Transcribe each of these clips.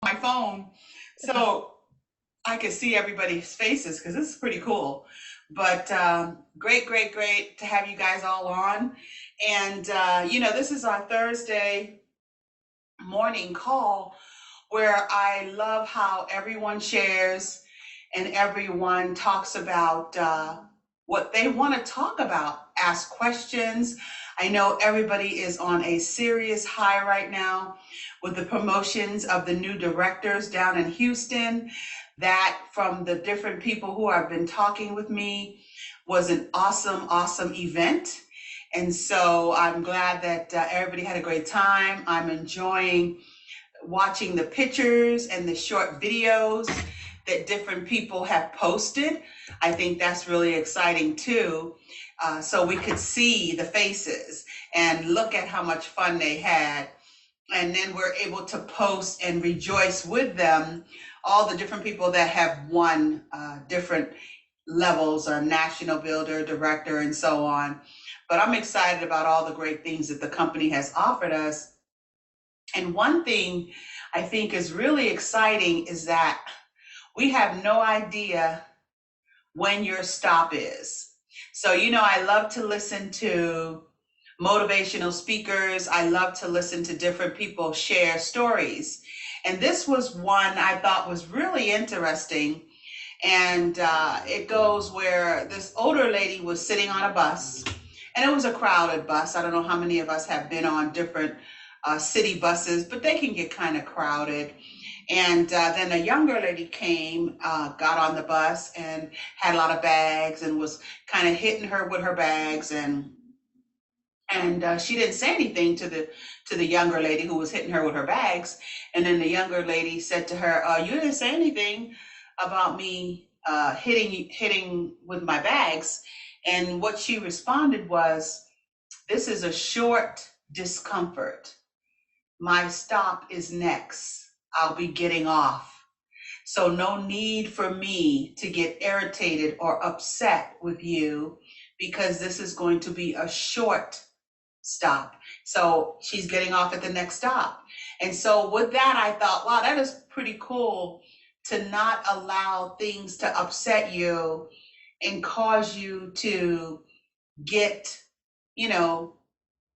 my phone so I could see everybody's faces because this is pretty cool. But great, great, great to have you guys all on. And, this is our Thursday morning call where I love how everyone shares and everyone talks about what they want to talk about, ask questions. I know everybody is on a serious high right now with the promotions of the new directors down in Houston. That, from the different people who have been talking with me, was an awesome, awesome event. And so I'm glad that everybody had a great time. I'm enjoying watching the pictures and the short videos that different people have posted. I think that's really exciting too. So we could see the faces and look at how much fun they had. And then we're able to post and rejoice with them, all the different people that have won different levels, or national builder, director, and so on. But I'm excited about all the great things that the company has offered us. And one thing I think is really exciting is that we have no idea when your stop is. So, I love to listen to motivational speakers. I love to listen to different people share stories. And this was one I thought was really interesting. And it goes where this older lady was sitting on a bus, and it was a crowded bus. I don't know how many of us have been on different city buses, but they can get kind of crowded. And then a younger lady came, got on the bus and had a lot of bags and was kind of hitting her with her bags, and she didn't say anything to the younger lady who was hitting her with her bags. And then the younger lady said to her, "You didn't say anything about me hitting with my bags." And what she responded was, "This is a short discomfort. My stop is next. I'll be getting off. So no need for me to get irritated or upset with you, because this is going to be a short stop." So she's getting off at the next stop. And so with that, I thought, wow, that is pretty cool, to not allow things to upset you and cause you to get, you know,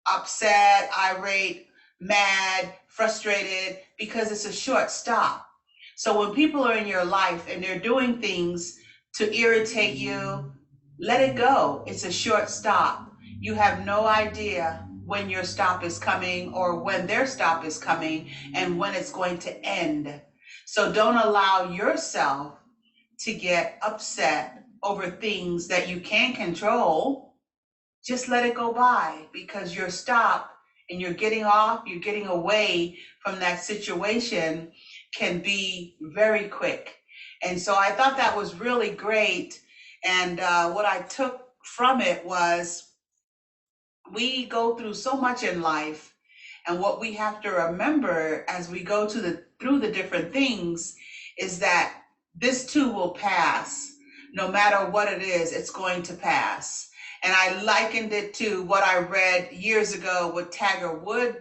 upset, irate, mad, frustrated, because it's a short stop. So when people are in your life and they're doing things to irritate you, let it go. It's a short stop. You have no idea when your stop is coming, or when their stop is coming, and when it's going to end. So don't allow yourself to get upset over things that you can't control. Just let it go by, because your stop, and you're getting off, you're getting away from that situation, can be very quick. And so I thought that was really great. And what I took from it was, we go through so much in life, and what we have to remember as we go through the different things is that this too will pass. No matter what it is, it's going to pass. And I likened it to what I read years ago, what Tiger Woods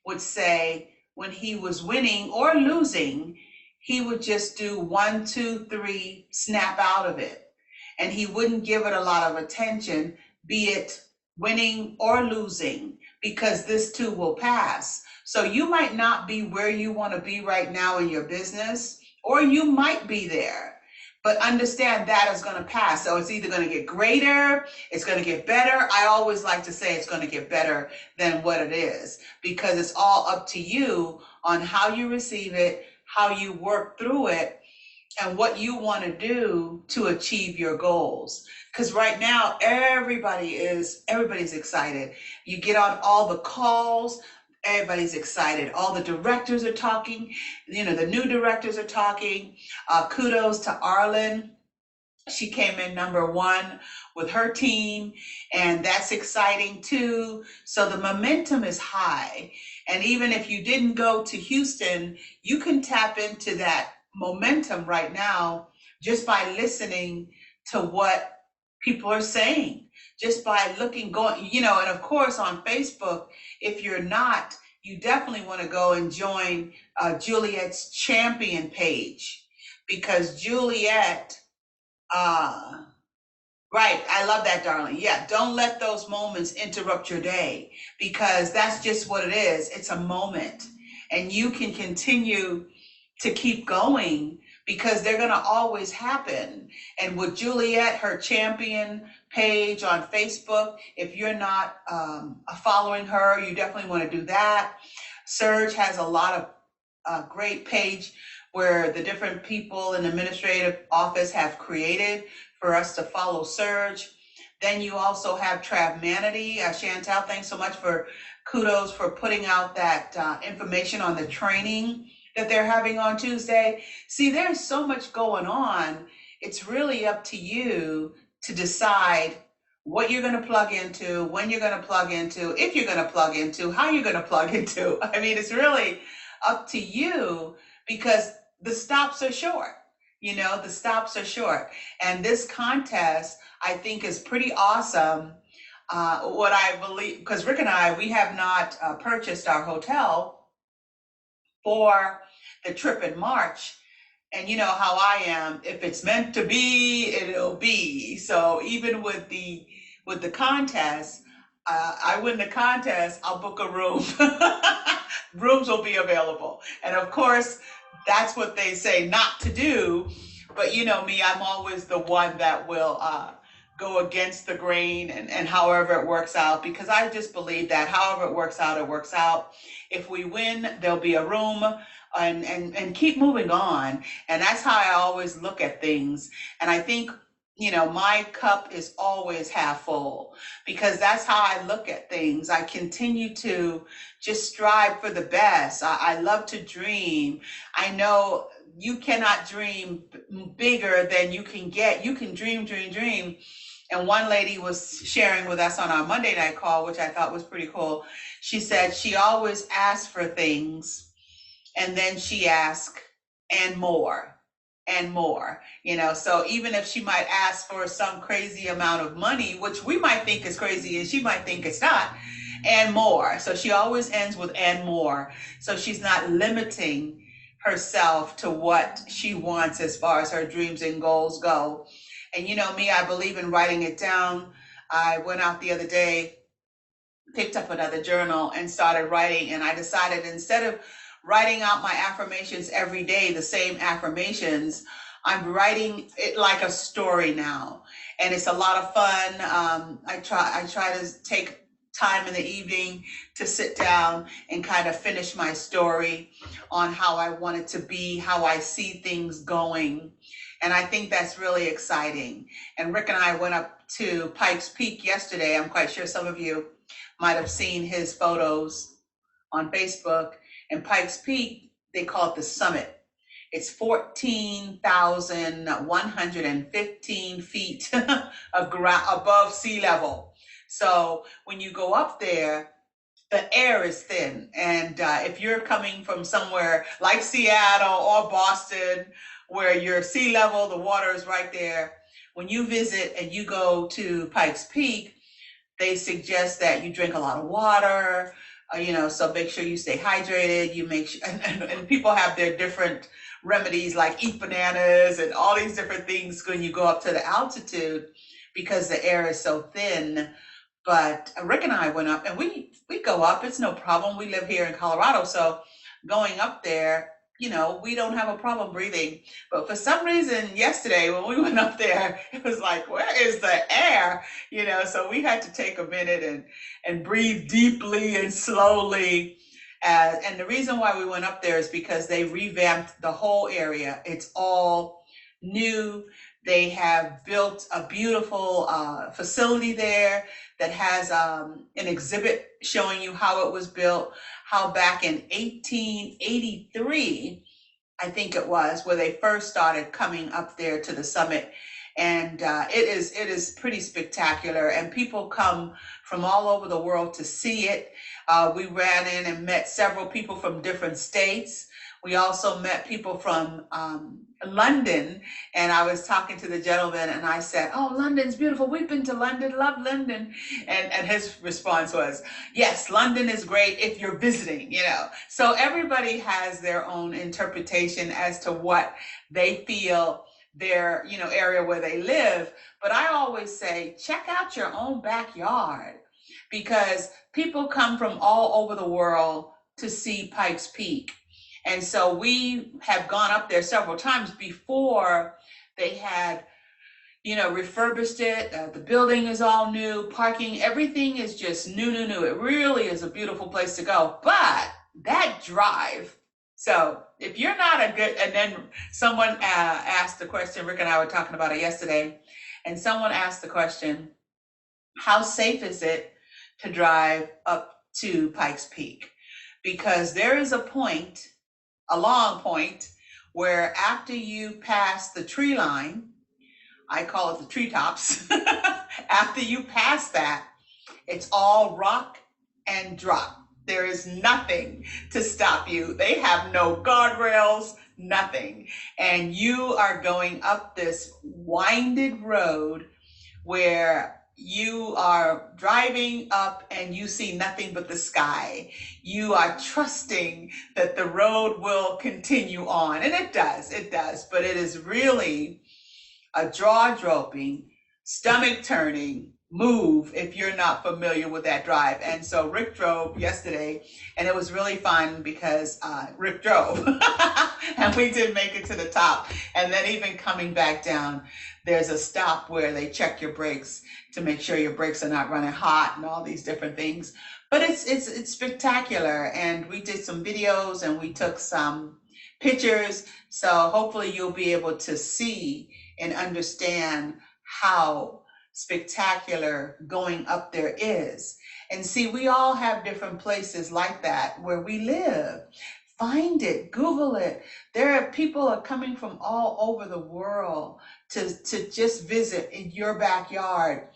would say when he was winning or losing. He would just do 1, 2, 3, snap out of it. And he wouldn't give it a lot of attention, be it winning or losing, because this too will pass. So you might not be where you want to be right now in your business, or you might be there, but understand that is going to pass. So it's either going to get greater, it's going to get better. I always like to say it's going to get better than what it is, because it's all up to you on how you receive it, how you work through it, and what you want to do to achieve your goals. Because right now, everybody's excited. You get on all the calls, everybody's excited. All the directors are talking, the new directors are talking. Kudos to Arlen. She came in #1 with her team, and that's exciting too. So the momentum is high. And even if you didn't go to Houston, you can tap into that momentum right now just by listening to what people are saying, just by going, and of course on Facebook, if you're not you definitely want to go and join Juliet's champion page, because Juliet, uh, right, I love that, darling. Yeah, don't let those moments interrupt your day, because that's just what it is. It's a moment, and you can continue to keep going because they're going to always happen. And with Juliet, her champion page on Facebook, if you're not following her, you definitely want to do that. Serge has a lot of great page where the different people in the administrative office have created for us to follow Serge. Then you also have Travmanity. Chantel, thanks so much for kudos for putting out that information on the training that they're having on Tuesday. See, there's so much going on. It's really up to you to decide what you're going to plug into, when you're going to plug into, if you're going to plug into, how you're going to plug into. I mean, it's really up to you, because the stops are short. You know, the stops are short. And this contest, I think, is pretty awesome. What I believe, because Rick and I, we have not purchased our hotel for the trip in March. And you know how I am. If it's meant to be, it'll be. So even with the contest, I win the contest, I'll book a room. Rooms will be available. And of course, that's what they say not to do. But you know me, I'm always the one that will go against the grain, and however it works out, because I just believe that however it works out, it works out. If we win, there'll be a room, and keep moving on. And that's how I always look at things. And I think, you know, my cup is always half full, because that's how I look at things. I continue to just strive for the best. I love to dream. I know you cannot dream bigger than you can get. You can dream, dream, dream. And one lady was sharing with us on our Monday night call, which I thought was pretty cool. She said she always asks for things, and then she asks, and more, and more. You know, so even if she might ask for some crazy amount of money, which we might think is crazy and she might think it's not, and more. So she always ends with and more. So she's not limiting herself to what she wants as far as her dreams and goals go. And you know me, I believe in writing it down. I went out the other day, picked up another journal and started writing. And I decided, instead of writing out my affirmations every day, the same affirmations, I'm writing it like a story now. And it's a lot of fun. I try to take time in the evening to sit down and kind of finish my story on how I want it to be, how I see things going. And I think that's really exciting. And Rick and I went up to Pikes Peak yesterday. I'm quite sure some of you might have seen his photos on Facebook. And Pikes Peak, they call it the summit. It's 14,115 feet of ground above sea level. So when you go up there, the air is thin. And if you're coming from somewhere like Seattle or Boston, where your sea level, the water is right there, when you visit and you go to Pikes Peak, they suggest that you drink a lot of water, you know, so make sure you stay hydrated. You make sure, and people have their different remedies, like eat bananas and all these different things when you go up to the altitude, because the air is so thin. But Rick and I went up, and we go up. It's no problem. We live here in Colorado, so going up there, you know, we don't have a problem breathing. But for some reason, yesterday when we went up there, it was like, where is the air? You know, so we had to take a minute and breathe deeply and slowly. And the reason why we went up there is because they revamped the whole area. It's all new. They have built a beautiful facility there that has an exhibit showing you how it was built, how back in 1883, I think it was, where they first started coming up there to the summit. And it is pretty spectacular, and people come from all over the world to see it. We ran in and met several people from different states. We also met people from London, and I was talking to the gentleman, and I said, "Oh, London's beautiful. We've been to London, love London." And his response was, "Yes, London is great if you're visiting, you know." So everybody has their own interpretation as to what they feel their, you know, area where they live. But I always say, check out your own backyard, because people come from all over the world to see Pikes Peak. And so we have gone up there several times before they had, you know, refurbished it. The building is all new, parking, everything is just new, new, new. It really is a beautiful place to go. But that drive, so if you're not a good, and then someone asked the question, Rick and I were talking about it yesterday, and someone asked the question, how safe is it to drive up to Pikes Peak? Because there is a point, a long point, where after you pass the tree line, I call it the treetops, after you pass that, it's all rock and drop. There is nothing to stop you. They have no guardrails, nothing. And you are going up this winded road where you are driving up and you see nothing but the sky. You are trusting that the road will continue on. And it does, but it is really a jaw-dropping, stomach-turning move if you're not familiar with that drive. And so Rick drove yesterday, and it was really fun because Rick drove and we did make it to the top. And then even coming back down, there's a stop where they check your brakes to make sure your brakes are not running hot and all these different things. But it's spectacular, and we did some videos and we took some pictures. So hopefully you'll be able to see and understand how spectacular going up there is. And see, we all have different places like that where we live. Find it, Google it. There are people are coming from all over the world to just visit in your backyard,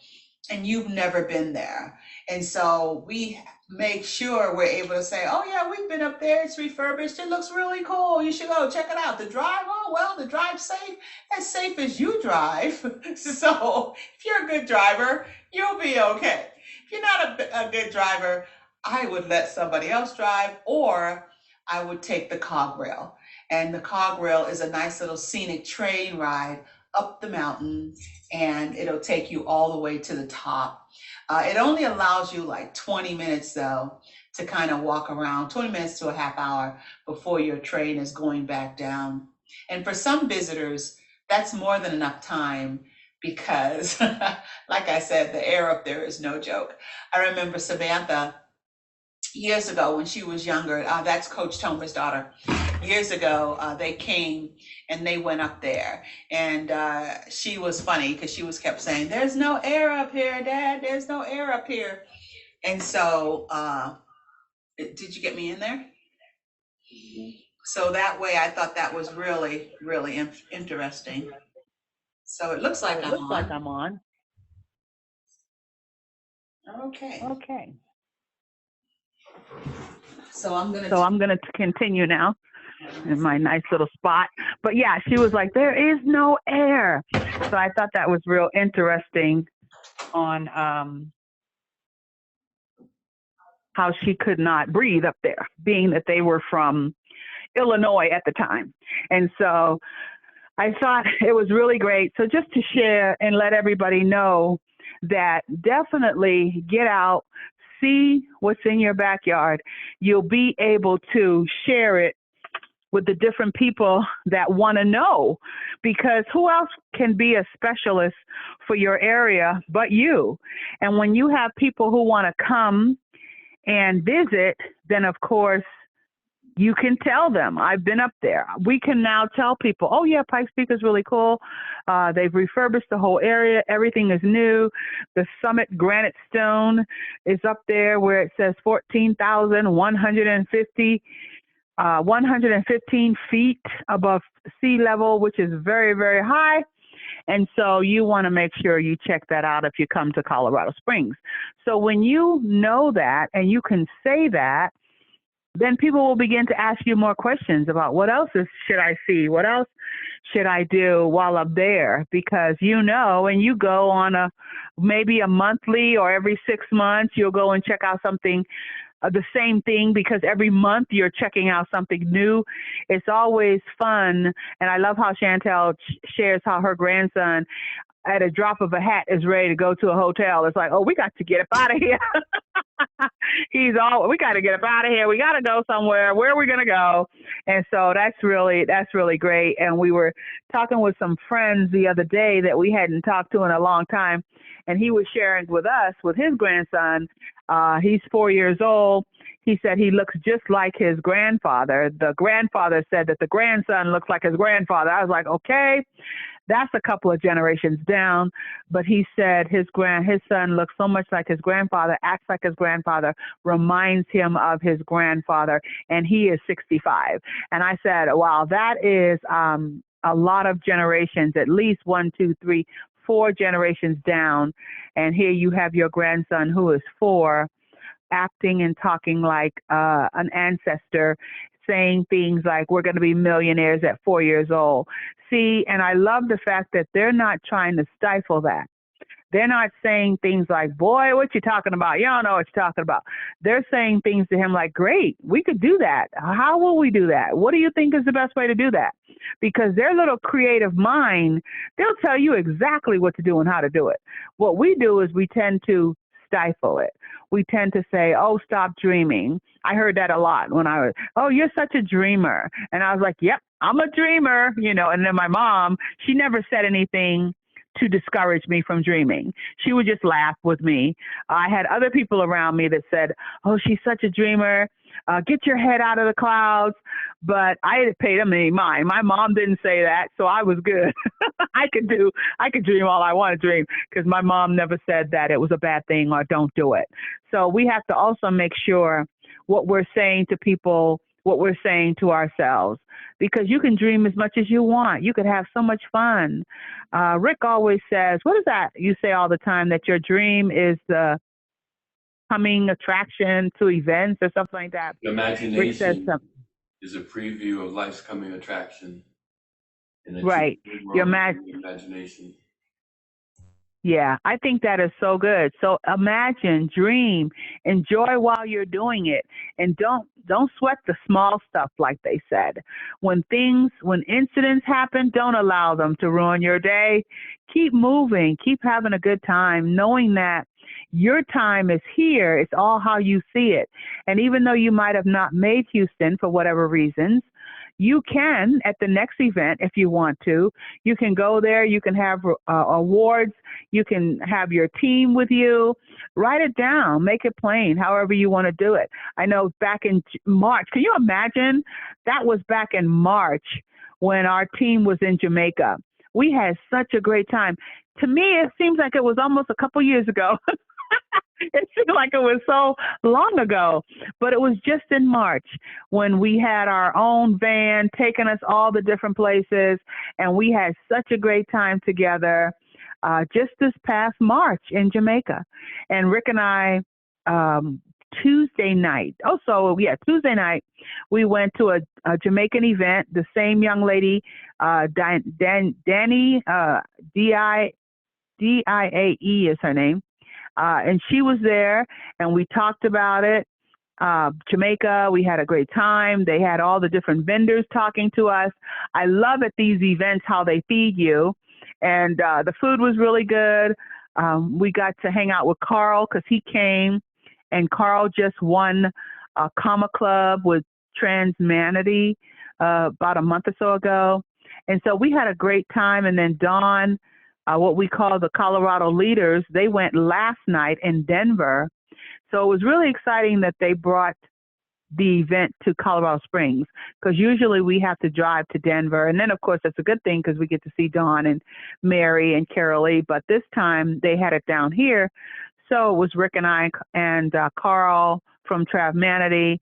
and you've never been there. And so we make sure we're able to say, oh yeah, we've been up there, it's refurbished, it looks really cool, you should go check it out. The drive, oh well, the drive's safe as you drive. So if you're a good driver, you'll be okay. If you're not a good driver, I would let somebody else drive, or I would take the cog rail. And the cog rail is a nice little scenic train ride up the mountain, and it'll take you all the way to the top. It only allows you like 20 minutes though to kind of walk around, 20 minutes to a half hour before your train is going back down. And for some visitors, that's more than enough time because like I said, the air up there is no joke. I remember Samantha years ago when she was younger, that's Coach Tomer's daughter. Years ago, they came and they went up there, and she was funny because she was kept saying, "There's no air up here, Dad. There's no air up here." And so, did you get me in there? So that way, I thought that was really, really interesting. So it looks like I'm on. Okay. Okay. So I'm gonna continue now in my nice little spot. But yeah, she was like, there is no air. So I thought that was real interesting on how she could not breathe up there, being that they were from Illinois at the time. And so I thought it was really great. So just to share and let everybody know that definitely get out, see what's in your backyard. You'll be able to share it with the different people that want to know, because who else can be a specialist for your area but you? And when you have people who want to come and visit, then of course you can tell them, I've been up there. We can now tell people, oh yeah, Pikes Peak is really cool. They've refurbished the whole area. Everything is new. The Summit Granite Stone is up there where it says 115 feet above sea level, which is very, very high. And so you want to make sure you check that out if you come to Colorado Springs. So when you know that and you can say that, then people will begin to ask you more questions about what else should I see? What else should I do while I'm there? Because and you go on maybe a monthly or every 6 months, you'll go and check out something, the same thing, because every month you're checking out something new. It's always fun. And I love how Chantel shares how her grandson, at a drop of a hat, is ready to go to a hotel. It's like, oh, we got to get up out of here. We got to get up out of here. We got to go somewhere. Where are we going to go? And so that's really great. And we were talking with some friends the other day that we hadn't talked to in a long time. And he was sharing with us, with his grandson. He's 4 years old. He said he looks just like his grandfather. The grandfather said that the grandson looks like his grandfather. I was like, okay, that's a couple of generations down. But he said his son looks so much like his grandfather, acts like his grandfather, reminds him of his grandfather, and he is 65. And I said, wow, that is a lot of generations, at least 1, 2, 3, 4 generations down. And here you have your grandson, who is 4, acting and talking like an ancestor, saying things like, we're going to be millionaires at 4 years old. See, and I love the fact that they're not trying to stifle that. They're not saying things like, boy, what you talking about? You don't know what you're talking about. They're saying things to him like, great, we could do that. How will we do that? What do you think is the best way to do that? Because their little creative mind, they'll tell you exactly what to do and how to do it. What we do is we tend to stifle it. We tend to say, oh, stop dreaming. I heard that a lot when I was, oh, you're such a dreamer. And I was like, yep, I'm a dreamer, And then my mom, she never said anything to discourage me from dreaming. She would just laugh with me. I had other people around me that said, oh, she's such a dreamer. Get your head out of the clouds. But I didn't pay them any mind. My mom didn't say that, so I was good. I could dream all I want to dream, because my mom never said that it was a bad thing or don't do it. So we have to also make sure what we're saying to people, what we're saying to ourselves, because you can dream as much as you want. You could have so much fun. Rick always says, what is that you say all the time, that your dream is the coming attraction to events or something like that? Rick says Imagination something. is a preview of life's coming attraction, and Right. achieving Your world mag- imagination. Yeah, I think that is so good. So imagine, dream, enjoy while you're doing it, and don't sweat the small stuff, like they said. When incidents happen, don't allow them to ruin your day. Keep moving, keep having a good time, knowing that your time is here. It's all how you see it. And even though you might have not made Houston for whatever reasons, you can at the next event if you want to. You can go there. You can have awards. You can have your team with you. Write it down. Make it plain, however you want to do it. I know back in March, can you imagine? That was back in March when our team was in Jamaica. We had such a great time. To me, it seems like it was almost a couple years ago. It seemed like it was so long ago, but it was just in March when we had our own van taking us all the different places, and we had such a great time together just this past March in Jamaica. And Rick and I, Tuesday night, Tuesday night, we went to a Jamaican event. The same young lady, Danny, Diae is her name. And she was there, and we talked about it. Jamaica, we had a great time. They had all the different vendors talking to us. I love at these events how they feed you. And the food was really good. We got to hang out with Carl because he came, and Carl just won a Comma Club with Transmanity about a month or so ago. And so we had a great time. And then Dawn, what we call the Colorado Leaders, they went last night in Denver. So it was really exciting that they brought the event to Colorado Springs, because usually we have to drive to Denver. And then, of course, that's a good thing because we get to see Dawn and Mary and Carol Lee. But this time they had it down here. So it was Rick and I and Carl from Travmanity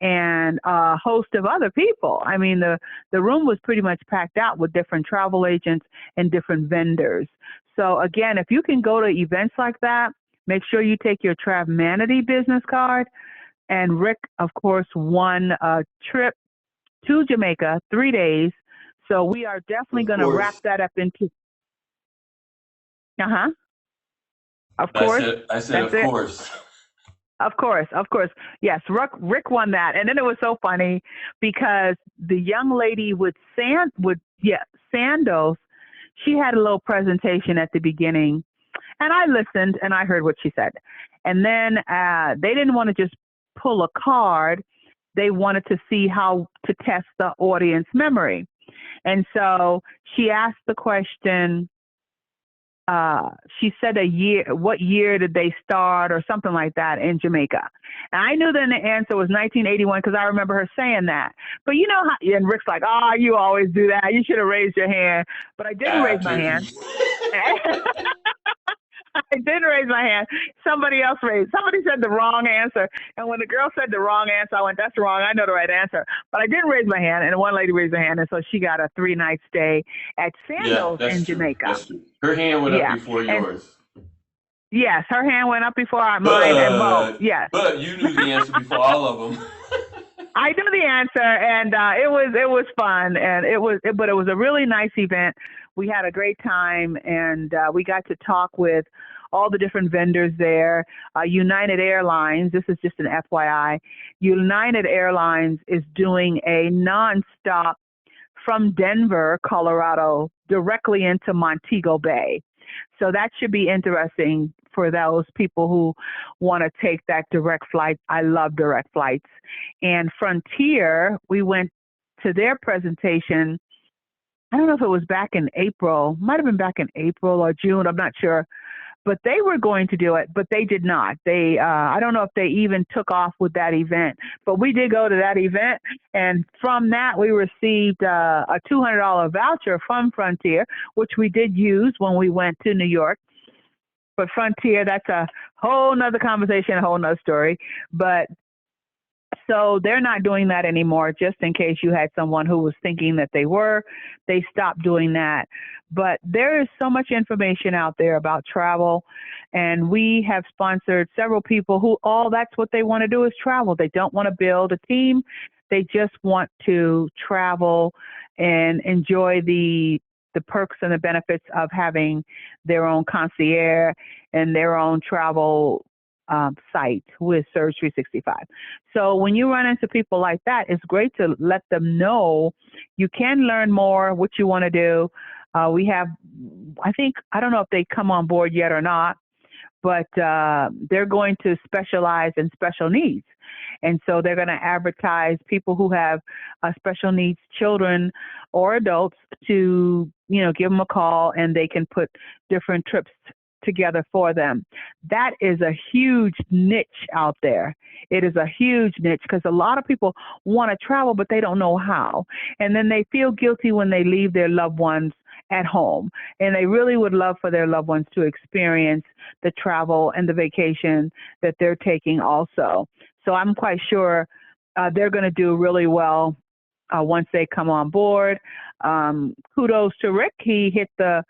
and a host of other people. I mean, the room was pretty much packed out with different travel agents and different vendors. So again, if you can go to events like that, make sure you take your Travmanity business card, And Rick, of course, won a trip to Jamaica, 3 days. So we are definitely Of going to wrap course. that up into, uh huh, of I course. said, I said, That's of it. course. Of course, of course. Yes, Rick won that. And then it was so funny because the young lady Sandos, she had a little presentation at the beginning, and I listened and I heard what she said. And then they didn't want to just pull a card. They wanted to see how to test the audience memory. And so she asked the question, she said a year, what year did they start or something like that in Jamaica? And I knew then the answer was 1981 because I remember her saying that. But you know how, and Rick's like, oh, you always do that. You should have raised your hand. But I didn't Ah, raise my hand. tricky. I didn't raise my hand. Somebody else raised. Somebody said the wrong answer. And when the girl said the wrong answer, I went, that's wrong. I know the right answer. But I didn't raise my hand. And one lady raised her hand. And so she got a 3 night stay at Yeah, Sandals that's in true. Jamaica. That's true. Her hand went up Yeah. before And yours. yes, her hand went up before mine. And Mo, But yes. but you knew the answer before all of them. I knew the answer, and it was fun, and but it was a really nice event. We had a great time, and we got to talk with all the different vendors there. United Airlines, this is just an FYI. United Airlines is doing a nonstop from Denver, Colorado, directly into Montego Bay. So that should be interesting for those people who want to take that direct flight. I love direct flights. And Frontier, we went to their presentation. I don't know if it was back in April, might have been back in April or June, I'm not sure, but they were going to do it, but they did not. I don't know if they even took off with that event, but we did go to that event, and from that we received a $200 voucher from Frontier, which we did use when we went to New York. But Frontier, that's a whole nother conversation, a whole nother story. But so they're not doing that anymore, just in case you had someone who was thinking that they were. They stopped doing that. But there is so much information out there about travel. And we have sponsored several people who all that's what they want to do is travel. They don't want to build a team. They just want to travel and enjoy the perks and the benefits of having their own concierge and their own travel site with Surge 365. So when you run into people like that, it's great to let them know you can learn more what you want to do. We have, I don't know if they come on board yet or not, but they're going to specialize in special needs. And so they're going to advertise people who have special needs children or adults to, give them a call and they can put different trips together for them. That is a huge niche out there. It is a huge niche because a lot of people want to travel, but they don't know how. And then they feel guilty when they leave their loved ones at home. And they really would love for their loved ones to experience the travel and the vacation that they're taking also. So I'm quite sure they're going to do really well once they come on board. Kudos to Rick. He hit the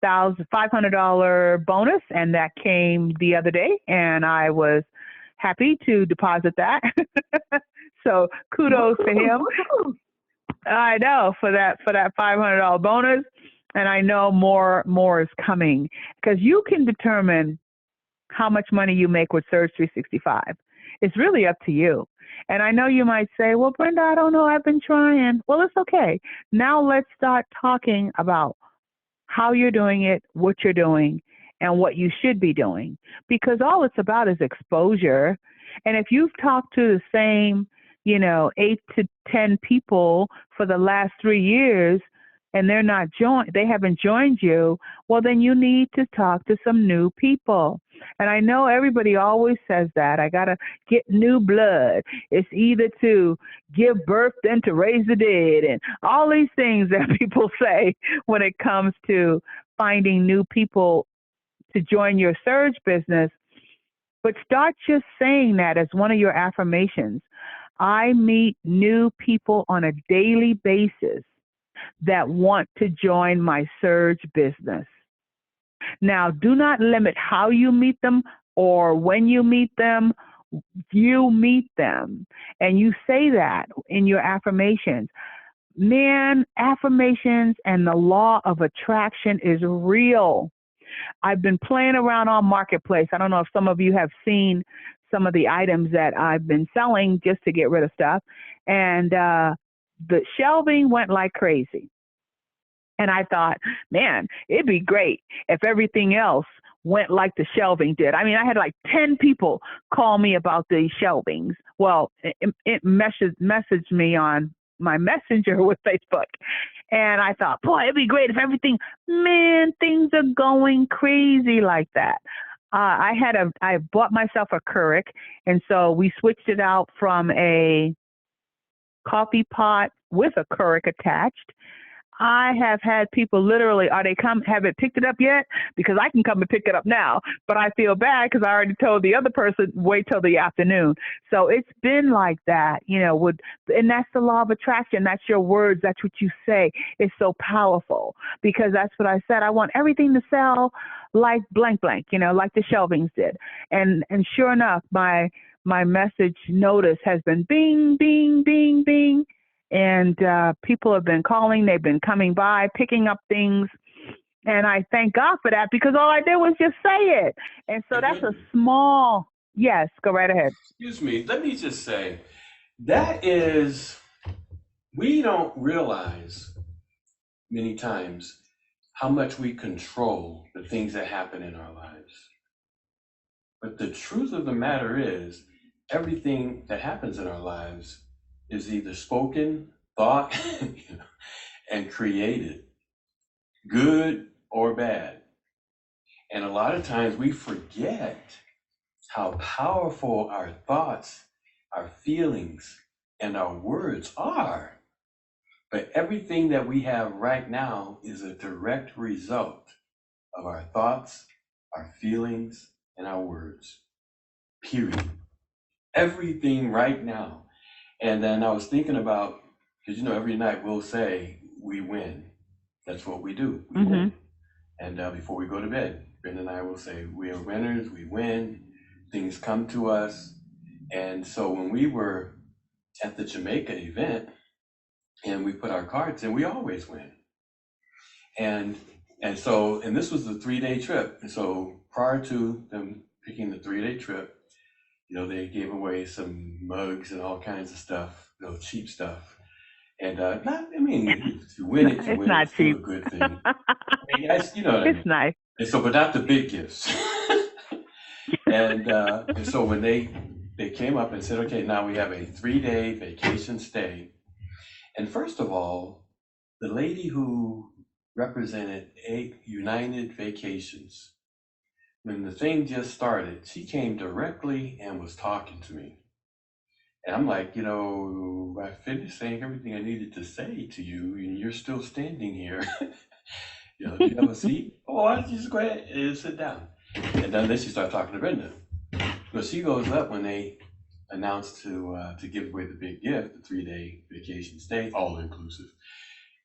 $500 bonus, and that came the other day, and I was happy to deposit that. So kudos to him. I know for that $500 bonus, and I know more is coming because you can determine how much money you make with Surge 365. It's really up to you. And I know you might say, well, Brenda, I don't know. I've been trying. Well, it's okay. Now let's start talking about how you're doing it, what you're doing, and what you should be doing. Because all it's about is exposure. And if you've talked to the same, 8 to 10 people for the last 3 years, and they haven't joined you, well, then you need to talk to some new people. And I know everybody always says that. I got to get new blood. It's either to give birth then to raise the dead and all these things that people say when it comes to finding new people to join your Surge business. But start just saying that as one of your affirmations. I meet new people on a daily basis that want to join my Surge business. Now, do not limit how you meet them or when you meet them you meet them and you say that in your affirmations, man, affirmations and the law of attraction is real. I've been playing around on Marketplace. I don't know if some of you have seen some of the items that I've been selling just to get rid of stuff. And the shelving went like crazy. And I thought, man, it'd be great if everything else went like the shelving did. I mean, I had like 10 people call me about the shelvings. Well, it messaged me on my messenger with Facebook. And I thought, boy, it'd be great if everything, man, things are going crazy like that. I bought myself a Keurig, and so we switched it out from a coffee pot with a Keurig attached. I have had people literally, are they come, have it picked it up yet? Because I can come and pick it up now, but I feel bad because I already told the other person, wait till the afternoon. So it's been like that, and that's the law of attraction. That's your words. That's what you say. It's so powerful because that's what I said. I want everything to sell like blank, blank, like the shelvings did. And sure enough, my message notice has been bing, bing, bing, bing. And people have been calling, they've been coming by, picking up things. And I thank God for that because all I did was just say it. And so that's a small, yes, go right ahead. Excuse me, let me just say, we don't realize many times how much we control the things that happen in our lives. But the truth of the matter is, everything that happens in our lives is either spoken, thought, and created, good or bad. And a lot of times we forget how powerful our thoughts, our feelings, and our words are. But everything that we have right now is a direct result of our thoughts, our feelings, and our words. Period. Everything right now. And then I was thinking about, because every night we'll say we win. That's what we do. We win. And before we go to bed, Ben and I will say we are winners. We win. Things come to us. And so when we were at the Jamaica event and we put our cards in, we always win. And this was a 3-day trip. And so prior to them picking the 3-day trip, they gave away some mugs and all kinds of stuff, cheap stuff. And if you win it, you It's win it. not It's still a cheap. good thing. You know what I mean? It's nice. And so, but not the big gifts. And so when they came up and said, okay, now we have a 3-day vacation stay. And first of all, the lady who represented United Vacations, when the thing just started, she came directly and was talking to me. And I'm like, I finished saying everything I needed to say to you, and you're still standing here. Do you have a seat? Oh, why don't you just go ahead and sit down? And then she started talking to Brenda. So she goes up when they announced to give away the big gift, the 3-day vacation stay, all inclusive.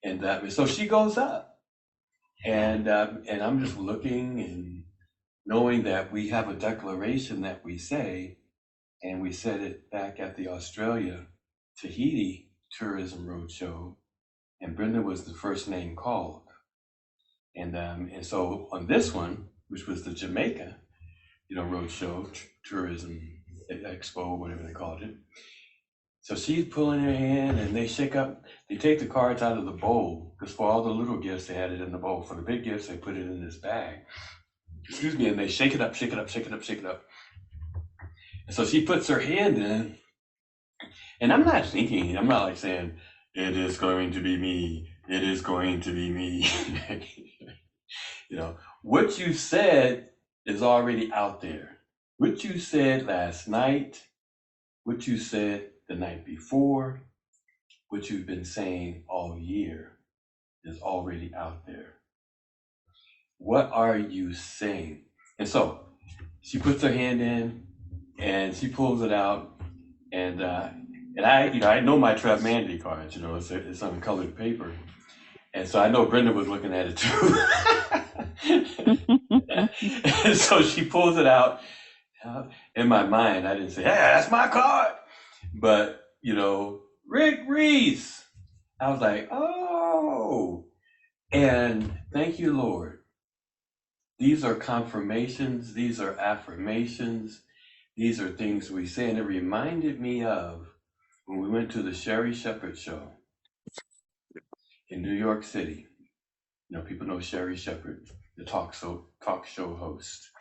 And so she goes up, and I'm just looking and knowing that we have a declaration that we say, and we said it back at the Australia Tahiti Tourism Roadshow, and Brenda was the first name called. And so on this one, which was the Jamaica, Roadshow, Tourism Expo, whatever they called it. So she's pulling her hand and they take the cards out of the bowl, because for all the little gifts, they had it in the bowl. For the big gifts, they put it in this bag. Excuse me, and they shake it up, shake it up, shake it up, shake it up. And so she puts her hand in, and I'm not like saying, it is going to be me, it is going to be me. What you said is already out there. What you said last night, what you said the night before, what you've been saying all year is already out there. What are you saying? And so she puts her hand in and she pulls it out, and I know my Trev Mandy cards, it's on colored paper. And so I know Brenda was looking at it too. And so she pulls it out, In my mind, I didn't say, "Hey, that's my card," but Rick Reese. I was like, "Oh," and thank you, Lord. These are confirmations. These are affirmations. These are things we say, and it reminded me of when we went to the Sherry Shepherd show in New York City. People know Sherry Shepherd, the talk show host,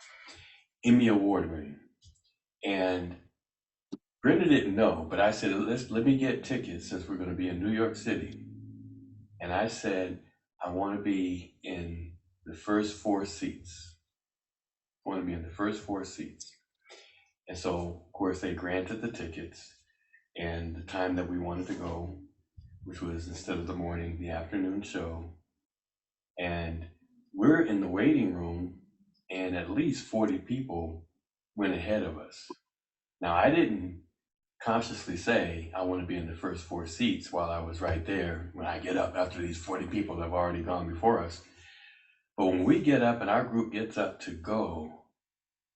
Emmy Award winning. And Brenda didn't know, but I said, let me get tickets since we're going to be in New York City. And I said, I want to be in the first four seats. I want to be in the first four seats. And so, of course, they granted the tickets and the time that we wanted to go, which was instead of the morning, the afternoon show. And we're in the waiting room, and at least 40 people went ahead of us. Now, I didn't consciously say I want to be in the first four seats while I was right there when I get up after these 40 people have already gone before us. But when we get up and our group gets up to go,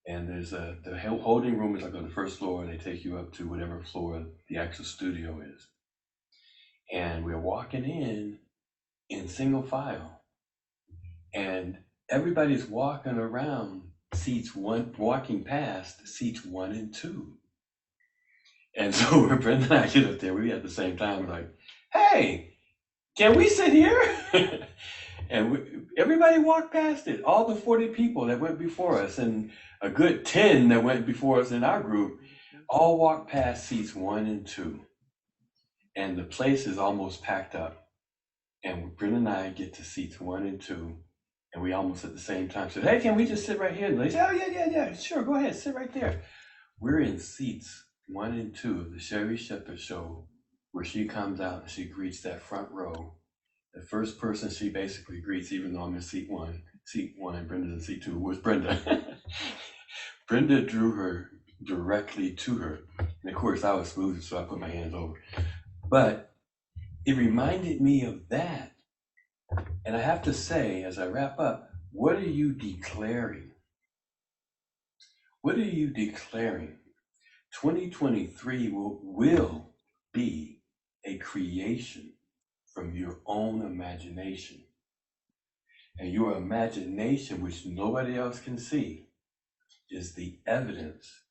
and there's the holding room is like on the first floor, and they take you up to whatever floor the actual studio is. And we're walking in single file, and everybody's walking around walking past seats 1 and 2. And so when Brenda and I get up there, we at the same time like, "Hey, can we sit here?" And everybody walked past it. All the 40 people that went before us, and a good 10 that went before us in our group, all walked past seats 1 and 2. And the place is almost packed up. And Brenda and I get to seats 1 and 2, and we almost at the same time said, "Hey, can we just sit right here?" And they said, "Oh, yeah, sure, go ahead, sit right there." We're in seats 1 and 2 of the Sherry Shepherd show, where she comes out and she greets that front row. The first person she basically greets, even though I'm in seat one, and Brenda's in seat 2, was Brenda. Brenda drew her directly to her. And of course, I was smooth, so I put my hands over. But it reminded me of that. And I have to say, as I wrap up, what are you declaring? What are you declaring? 2023 will be a creation from your own imagination. And your imagination, which nobody else can see, is the evidence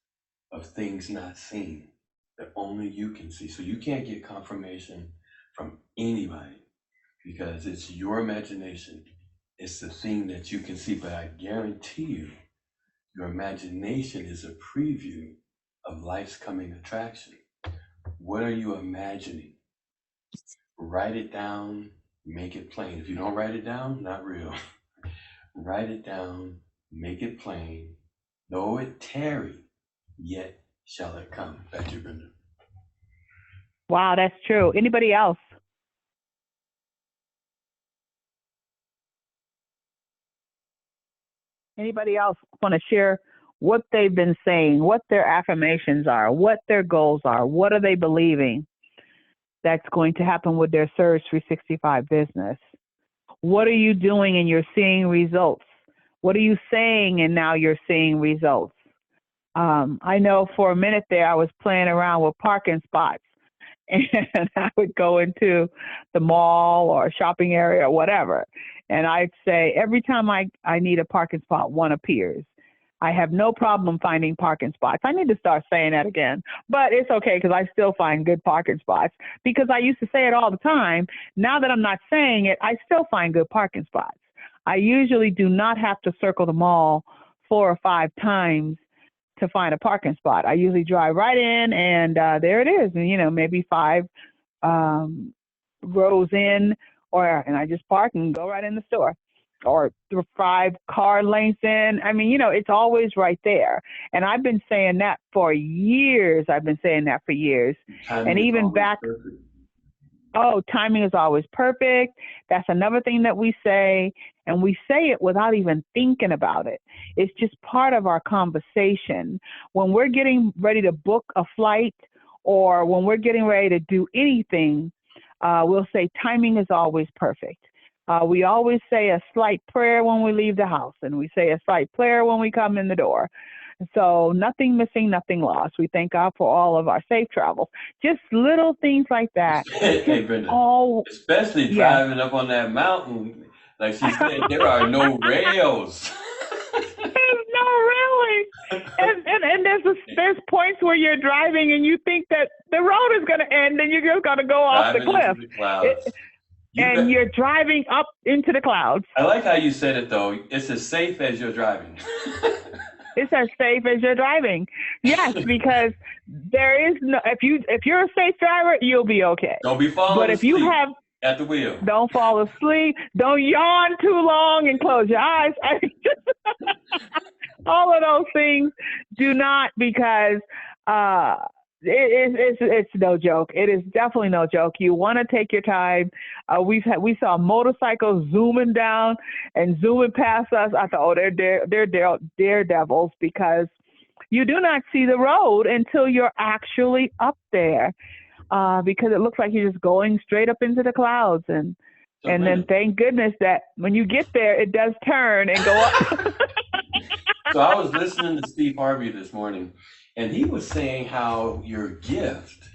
of things not seen that only you can see. So you can't get confirmation from anybody because it's your imagination. It's the thing that you can see. But I guarantee you, your imagination is a preview of life's coming attraction. What are you imagining? Write it down, make it plain. If you don't write it down, not real. Write it down, make it plain. Though it tarry, yet shall it come. Back to you, Brenda. Wow, that's true. Anybody else? Anybody else want to share what they've been saying, what their affirmations are, what their goals are, what are they believing that's going to happen with their Surge 365 business? What are you doing and you're seeing results? What are you saying and now you're seeing results? I know for a minute there I was playing around with parking spots, and I would go into the mall or shopping area or whatever, and I'd say every time I need a parking spot, one appears. I have no problem finding parking spots. I need to start saying that again, but it's okay because I still find good parking spots because I used to say it all the time. Now that I'm not saying it, I still find good parking spots. I usually do not have to circle the mall 4 or 5 times to find a parking spot. I usually drive right in and there it is. And, maybe 5 rows in and I just park and go right in the store, or 5 car lengths in. I mean, it's always right there. And I've been saying that for years. Timing And is even always back, perfect. oh, timing is always perfect. That's another thing that we say, and we say it without even thinking about it. It's just part of our conversation. When we're getting ready to book a flight or when we're getting ready to do anything, we'll say timing is always perfect. We always say a slight prayer when we leave the house, and we say a slight prayer when we come in the door. So nothing missing, nothing lost. We thank God for all of our safe travels. Just little things like that. Hey, Just Brenda, all, especially yes. driving up on that mountain, like she said, there are no rails. No, really. And there's points where you're driving and you think that the road is going to end and you're just going to go off the Driving into cliff. the It, clouds. You and bet. you're driving up into the clouds. I like how you said it though. It's as safe as you're driving. It's as safe as you're driving. Yes, because there is no, if you're a safe driver, you'll be okay. Don't be But falling if you asleep have, at the wheel. don't fall asleep, don't yawn too long and close your eyes. All of those things do not, because uh it's no joke. It is definitely no joke. You want to take your time. We saw motorcycles zooming down and zooming past us. I thought, oh, they're daredevils, because you do not see the road until you're actually up there, because it looks like you're just going straight up into the clouds. So And then Brenda, thank goodness that when you get there, it does turn and go up. so I was listening to Steve Harvey this morning, and he was saying how your gift,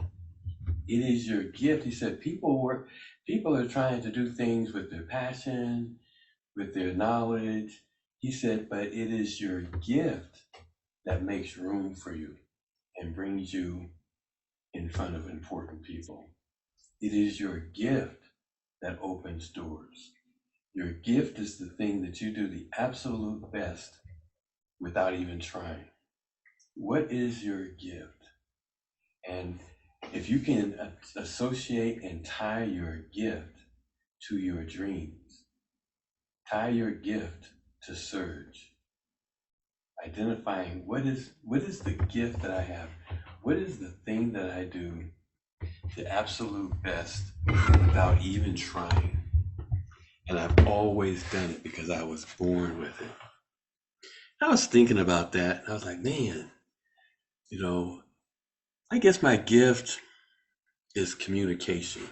it is your gift. He said people are trying to do things with their passion, with their knowledge. He said, but it is your gift that makes room for you and brings you in front of important people. It is your gift that opens doors. Your gift is the thing that you do the absolute best without even trying. What is your gift? And if you can associate and tie your gift to your dreams, tie your gift to Surge, identifying what is the gift that I have, what is the thing that I do the absolute best without even trying. And I've always done it because I was born with it. I was thinking about that. I was like, man, you know, I guess my gift is communication.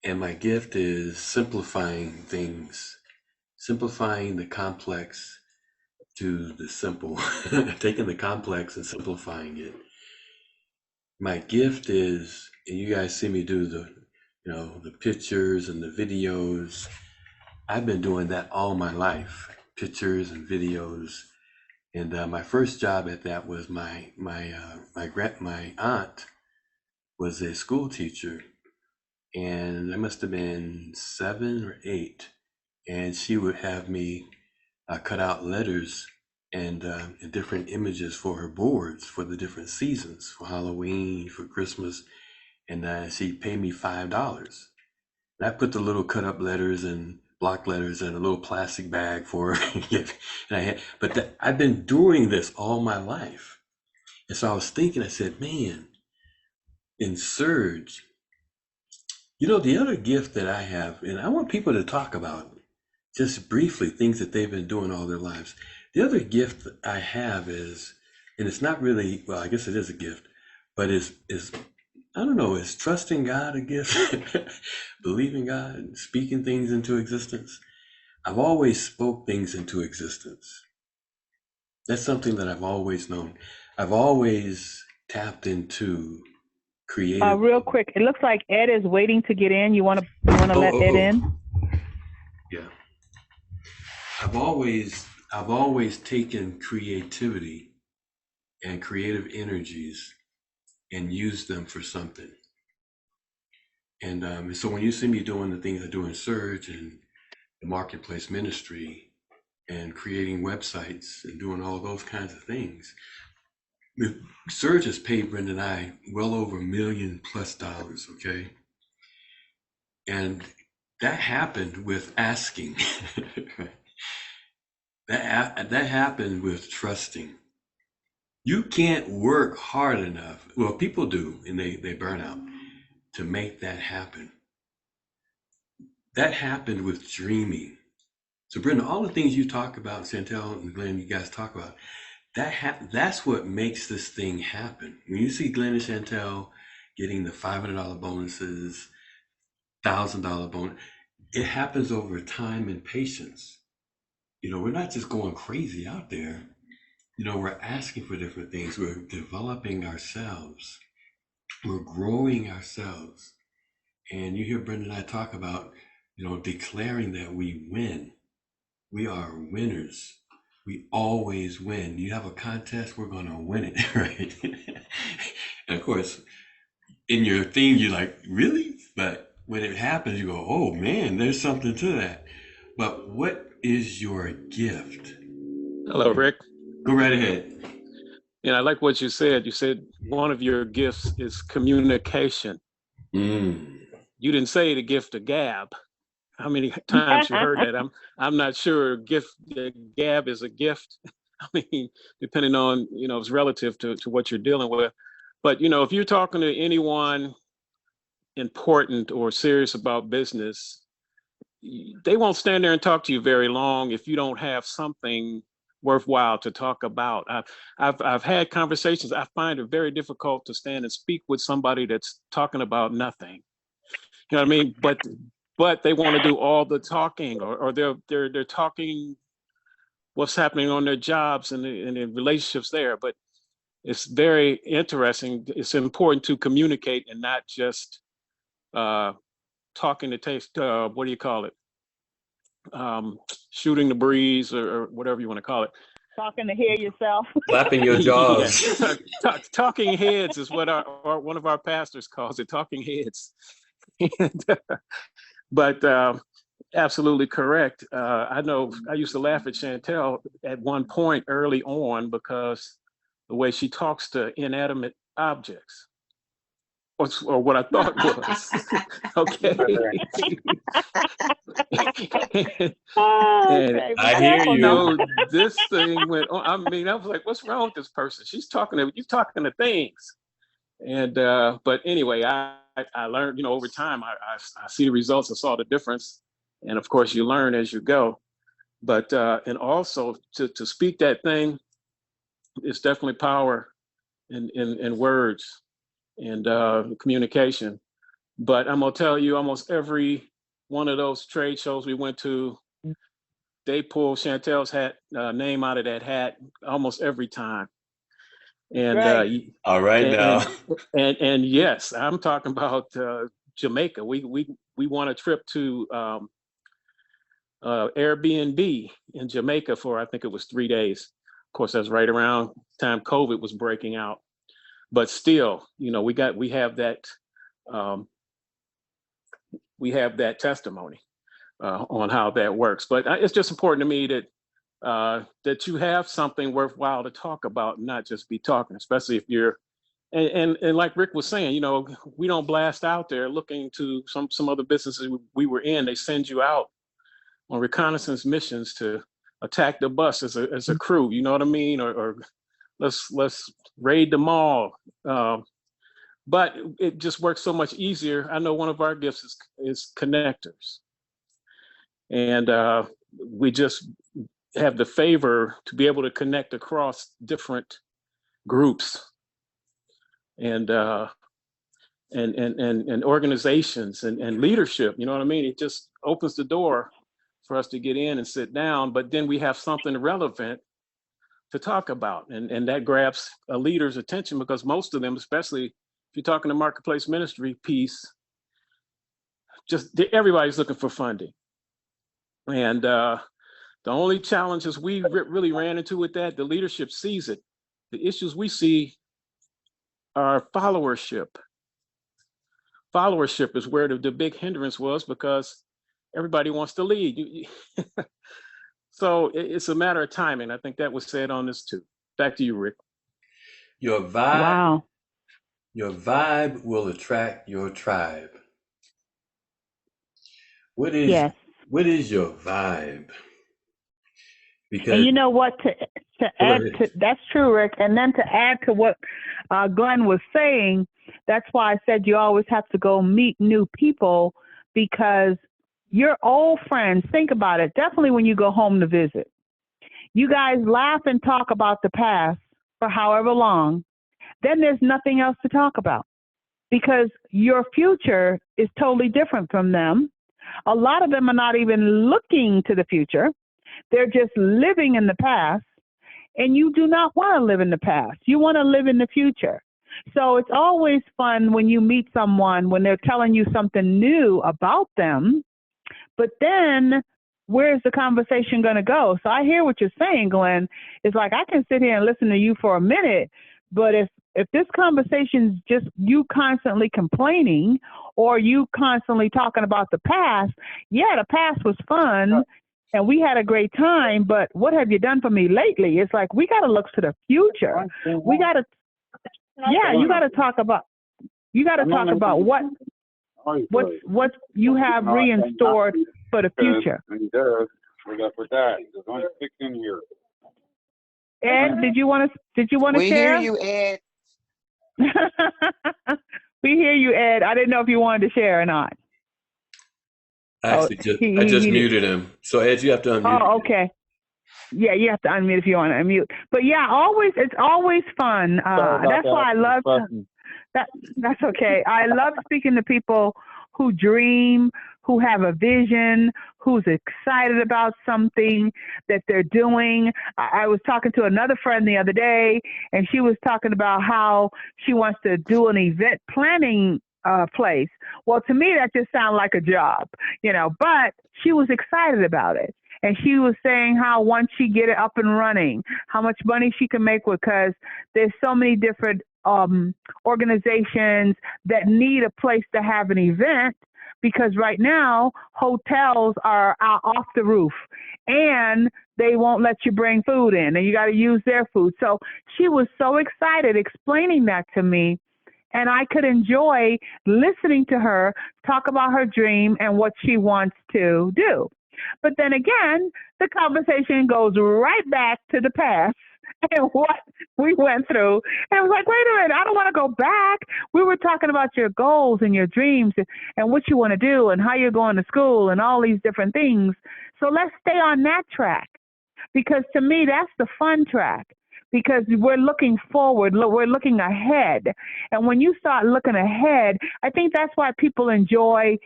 And my gift is simplifying things, simplifying the complex to the simple, taking the complex and simplifying it. My gift is, and you guys see me do the pictures and the videos. I've been doing that all my life, pictures and videos. And my first job at that was my aunt was a school teacher, and I must have been 7 or 8, and she would have me cut out letters and different images for her boards for the different seasons, for Halloween, for Christmas, and she'd pay me $5. And I put the little cut up letters and block letters in a little plastic bag for her. But I've been doing this all my life. And so I was thinking, I said, man, in Surge, the other gift that I have, and I want people to talk about just briefly things that they've been doing all their lives. The other gift that I have is, and it's not really, well, I guess it is a gift, but is I don't know, is trusting God a gift? Believing God and speaking things into existence? I've always spoke things into existence. That's something that I've always known. I've always tapped into creative. Real quick, it looks like Ed is waiting to get in. You wanna let Ed in? Yeah. I've always taken creativity and creative energies and used them for something. And so when you see me doing the things I do in Surge and the marketplace ministry and creating websites and doing all those kinds of things, Surge has paid Brenda and I well over $1 million+, okay? And that happened with asking. That happened with trusting. You can't work hard enough. Well, people do, and they burn out to make that happen. That happened with dreaming. So, Brenda, all the things you talk about, Chantel and Glenn, you guys talk about, that's what makes this thing happen. When you see Glenn and Chantel getting the $500 bonuses, $1,000 bonus, it happens over time and patience. We're not just going crazy out there. we're asking for different things. We're developing ourselves. We're growing ourselves. And you hear Brenda and I talk about, declaring that we win. We are winners. We always win. You have a contest, we're going to win it, right? And of course, in your theme, you're like, really? But when it happens, you go, oh man, there's something to that. But what is your gift? Hello, Rick. Go right ahead. I like what you said. You said one of your gifts is communication. Mm. You didn't say the gift of gab. How many times you heard that? I'm not sure gab is a gift. I mean, depending on, it's relative to what you're dealing with. But, if you're talking to anyone important or serious about business, they won't stand there and talk to you very long if you don't have something worthwhile to talk about. I've had conversations. I find it very difficult to stand and speak with somebody that's talking about nothing. You know what I mean? But they want to do all the talking, or they're talking what's happening on their jobs and the relationships there. But it's very interesting. It's important to communicate and not just talking to taste. What do you call it? Shooting the breeze, or whatever you want to call it. Talking to hear yourself. Clapping your jaws. Talking heads is what one of our pastors calls it, talking heads. But absolutely correct. I know I used to laugh at Chantel at one point early on because the way she talks to inanimate objects, or what I thought was. Okay. And I hear you. This thing went on. I mean, I was like, what's wrong with this person? She's talking to things. And but anyway, I learned, over time, I see the results. I saw the difference. And of course, you learn as you go. But and also to speak that thing, it's definitely power in words and communication. But I'm gonna tell you, almost every one of those trade shows we went to, they pulled Chantel's name out of that hat almost every time. And Right. All right now. And yes, I'm talking about Jamaica. We won a trip to Airbnb in Jamaica for, I think it was 3 days. Of course, that's right around the time COVID was breaking out. But still, we have that testimony on how that works. But it's just important to me that you have something worthwhile to talk about, not just be talking, especially if you're, and like Rick was saying, we don't blast out there looking to some other businesses we were in. They send you out on reconnaissance missions to attack the bus as a crew, you know what I mean? Or let's raid the mall. But it just works so much easier. I know one of our gifts is connectors. And we just have the favor to be able to connect across different groups and organizations and leadership. You know what I mean? It just opens the door for us to get in and sit down, but then we have something relevant to talk about. And that grabs a leader's attention, because most of them, especially if you're talking to marketplace ministry piece, just everybody's looking for funding. And the only challenges we really ran into with that, the leadership sees it. The issues we see are followership. Followership is where the big hindrance was, because everybody wants to lead. So it's a matter of timing. I think that was said on this too. Back to you, Rick. Your vibe. Wow. Your vibe will attract your tribe. What is your vibe? Because, and you know what, to add to, that's true, Rick. And then to add to what Glenn was saying, that's why I said you always have to go meet new people, because your old friends, think about it, definitely when you go home to visit, you guys laugh and talk about the past for however long, then there's nothing else to talk about, because your future is totally different from them. A lot of them are not even looking to the future. They're just living in the past. and you do not want to live in the past. You want to live in the future. So it's always fun when you meet someone when they're telling you something new about them, but then where's the conversation going to go? So I hear what you're saying, Glenn. It's like I can sit here and listen to you for a minute, but if this conversation's just you constantly complaining or you constantly talking about the past, yeah, the past was fun and we had a great time, but what have you done for me lately? It's like we got to look to the future. We got to, yeah, you got to talk about what you have reinstored for the future. Ed, did you want to We share? hear you, Ed. We hear you, Ed. I didn't know if you wanted to share or not. I just muted him. So Ed, you have to unmute. Oh, okay. Yeah, you have to unmute if you want to unmute. But yeah, it's always fun. That's why I love that. That's okay. I love speaking to people who dream, who have a vision, who's excited about something that they're doing. I was talking to another friend the other day, and she was talking about how she wants to do an event planning place. Well, to me, that just sounds like a job, but she was excited about it. And she was saying how once she get it up and running, how much money she can make because there's so many different organizations that need a place to have an event, because right now hotels are out off the roof and they won't let you bring food in and you got to use their food. So she was so excited explaining that to me, and I could enjoy listening to her talk about her dream and what she wants to do. But then again, the conversation goes right back to the past and what we went through. And I was like, wait a minute, I don't want to go back. We were talking about your goals and your dreams and what you want to do and how you're going to school and all these different things. So let's stay on that track, because to me, that's the fun track, because we're looking forward, we're looking ahead. And when you start looking ahead, I think that's why people enjoy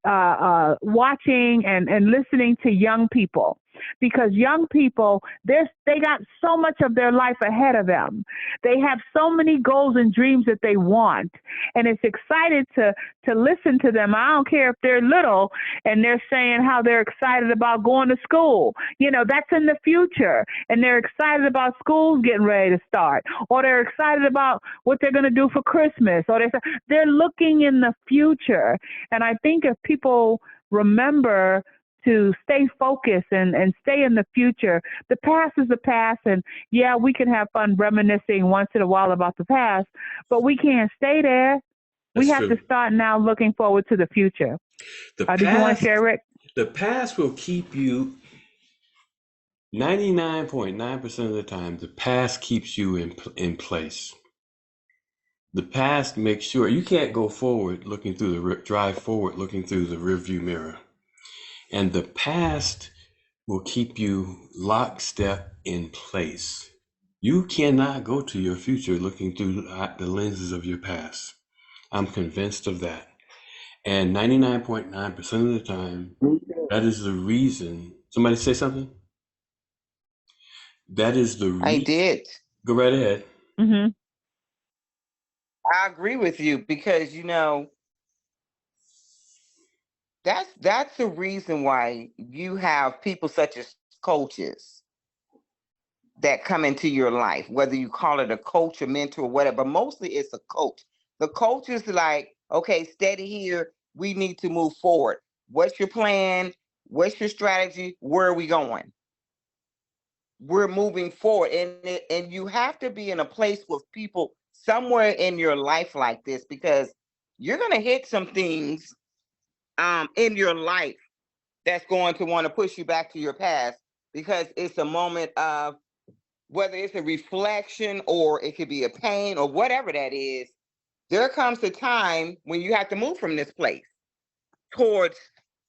watching and listening to young people, because young people, they got so much of their life ahead of them. They have so many goals and dreams that they want, and it's excited to listen to them. I don't care if they're little and they're saying how they're excited about going to school. That's in the future, and they're excited about schools getting ready to start, or they're excited about what they're going to do for Christmas, or they're looking in the future. And I think if people remember to stay focused and stay in the future. The past is the past, and yeah, we can have fun reminiscing once in a while about the past, but we can't stay there. We have to start now looking forward to the future. Did you want to share, Rick? The past will keep you 99.9% of the time. The past keeps you in place. The past makes sure you can't go forward drive forward looking through the rearview mirror. And the past will keep you lockstep in place. You cannot go to your future looking through the lenses of your past. I'm convinced of that. And 99.9% of the time, that is the reason. Somebody say something? That is the reason. I did. Go right ahead. Mm-hmm. I agree with you, because that's the reason why you have people such as coaches that come into your life, whether you call it a coach, a mentor, or whatever, but mostly it's a coach. The coach is like, okay, steady here. We need to move forward. What's your plan? What's your strategy? Where are we going? We're moving forward. And you have to be in a place with people somewhere in your life like this, because you're going to hit some things in your life that's going to want to push you back to your past, because it's a moment of, whether it's a reflection or it could be a pain or whatever that is, there comes a time when you have to move from this place towards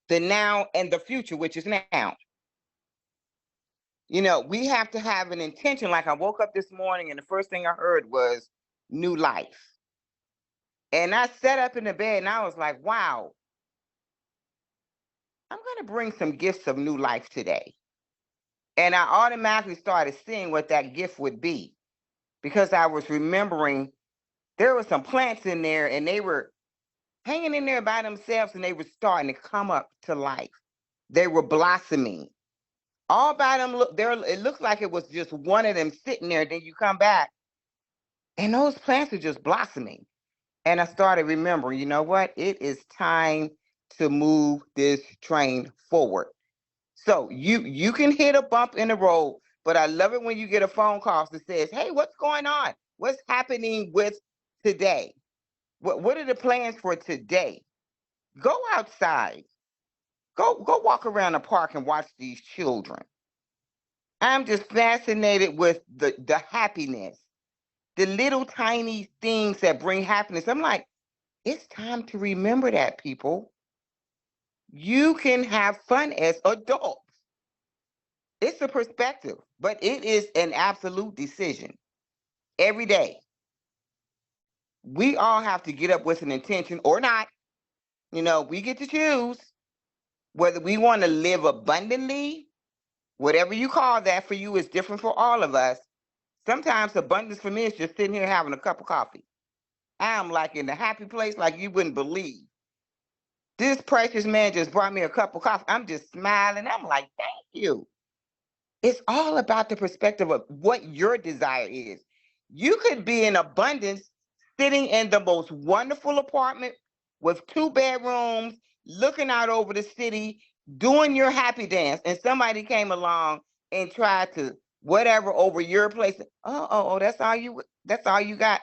the now and the future, which is now. We have to have an intention. Like, I woke up this morning and the first thing I heard was new life. And I sat up in the bed and I was like, wow, I'm going to bring some gifts of new life today. And I automatically started seeing what that gift would be, because I was remembering there were some plants in there and they were hanging in there by themselves and they were starting to come up to life. They were blossoming. All by them, look there, it looks like it was just one of them sitting there. Then you come back and those plants are just blossoming. And I started remembering, you know what? It is time to move this train forward. So you can hit a bump in the road, but I love it when you get a phone call that says, "Hey, what's going on? What's happening with today? What are the plans for today?" Go outside. Go walk around the park and watch these children. I'm just fascinated with the happiness, the little tiny things that bring happiness. I'm like, it's time to remember that, people. You can have fun as adults. It's a perspective, but it is an absolute decision every day. We all have to get up with an intention or not. We get to choose whether we want to live abundantly. Whatever you call that for you is different for all of us. Sometimes abundance for me is just sitting here having a cup of coffee. I'm like in a happy place like you wouldn't believe. This precious man just brought me a cup of coffee. I'm just smiling. I'm like, thank you. It's all about the perspective of what your desire is. You could be in abundance sitting in the most wonderful apartment with 2 bedrooms, looking out over the city, doing your happy dance, and somebody came along and tried to whatever over your place. Oh, that's all you got.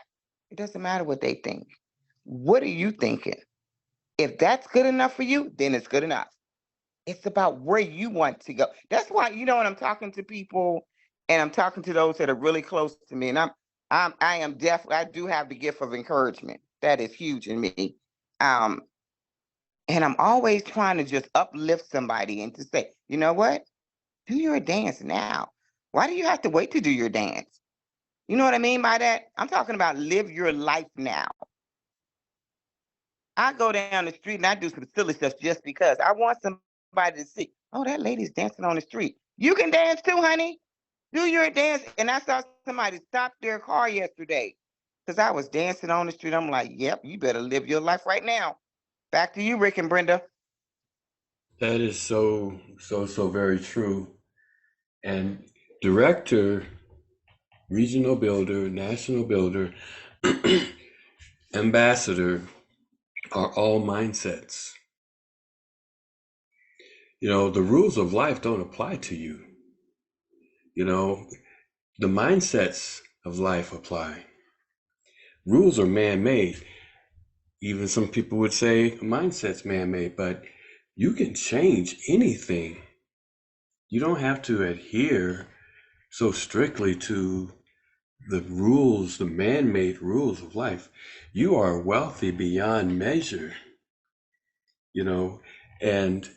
It doesn't matter what they think. What are you thinking? If that's good enough for you, then it's good enough. It's about where you want to go. That's why, when I'm talking to people and I'm talking to those that are really close to me, and I am definitely, I do have the gift of encouragement. That is huge in me. Um, and I'm always trying to just uplift somebody and to say, you know what? Do your dance now. Why do you have to wait to do your dance? You know what I mean by that? I'm talking about live your life now. I go down the street and I do some silly stuff just because I want somebody to see, oh, that lady's dancing on the street. You can dance too, honey. Do your dance. And I saw somebody stop their car yesterday because I was dancing on the street. I'm like, yep, you better live your life right now. Back to you, Rick and Brenda. That is so, so, so very true. And director, regional builder, national builder, ambassador are all mindsets. The rules of life don't apply to you. The mindsets of life apply. Rules are man-made. Even some people would say mindset's man-made, but you can change anything. You don't have to adhere so strictly to the rules, the man-made rules of life. You are wealthy beyond measure, and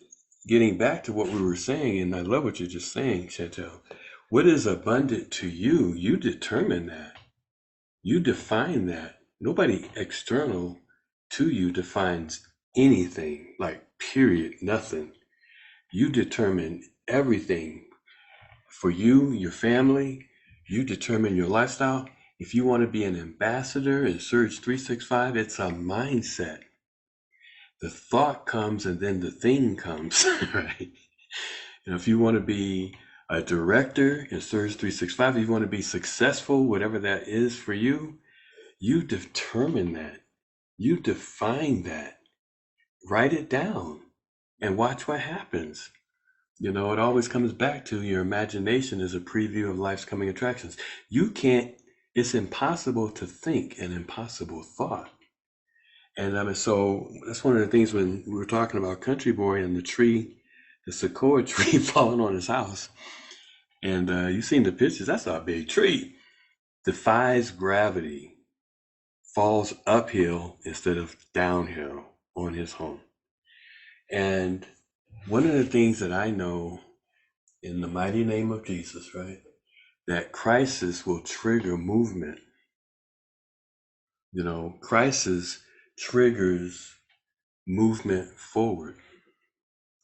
getting back to what we were saying, and I love what you're just saying, Chantel. What is abundant to you, you determine that. You define that. Nobody external to you defines anything, like period, nothing. You determine everything for you, your family. You determine your lifestyle. If you want to be an ambassador in Surge 365, it's a mindset. The thought comes and then the thing comes, right? If you want to be a director in Surge 365, if you want to be successful, whatever that is for you, you determine that. You define that. Write it down and watch what happens. It always comes back to your imagination is a preview of life's coming attractions. It's impossible to think an impossible thought. And so that's one of the things when we were talking about Country Boy and the sequoia tree falling on his house. And you've seen the pictures, that's a big tree. Defies gravity, falls uphill instead of downhill on his home. And one of the things that I know in the mighty name of Jesus, right, that crisis will trigger movement. Crisis triggers movement forward.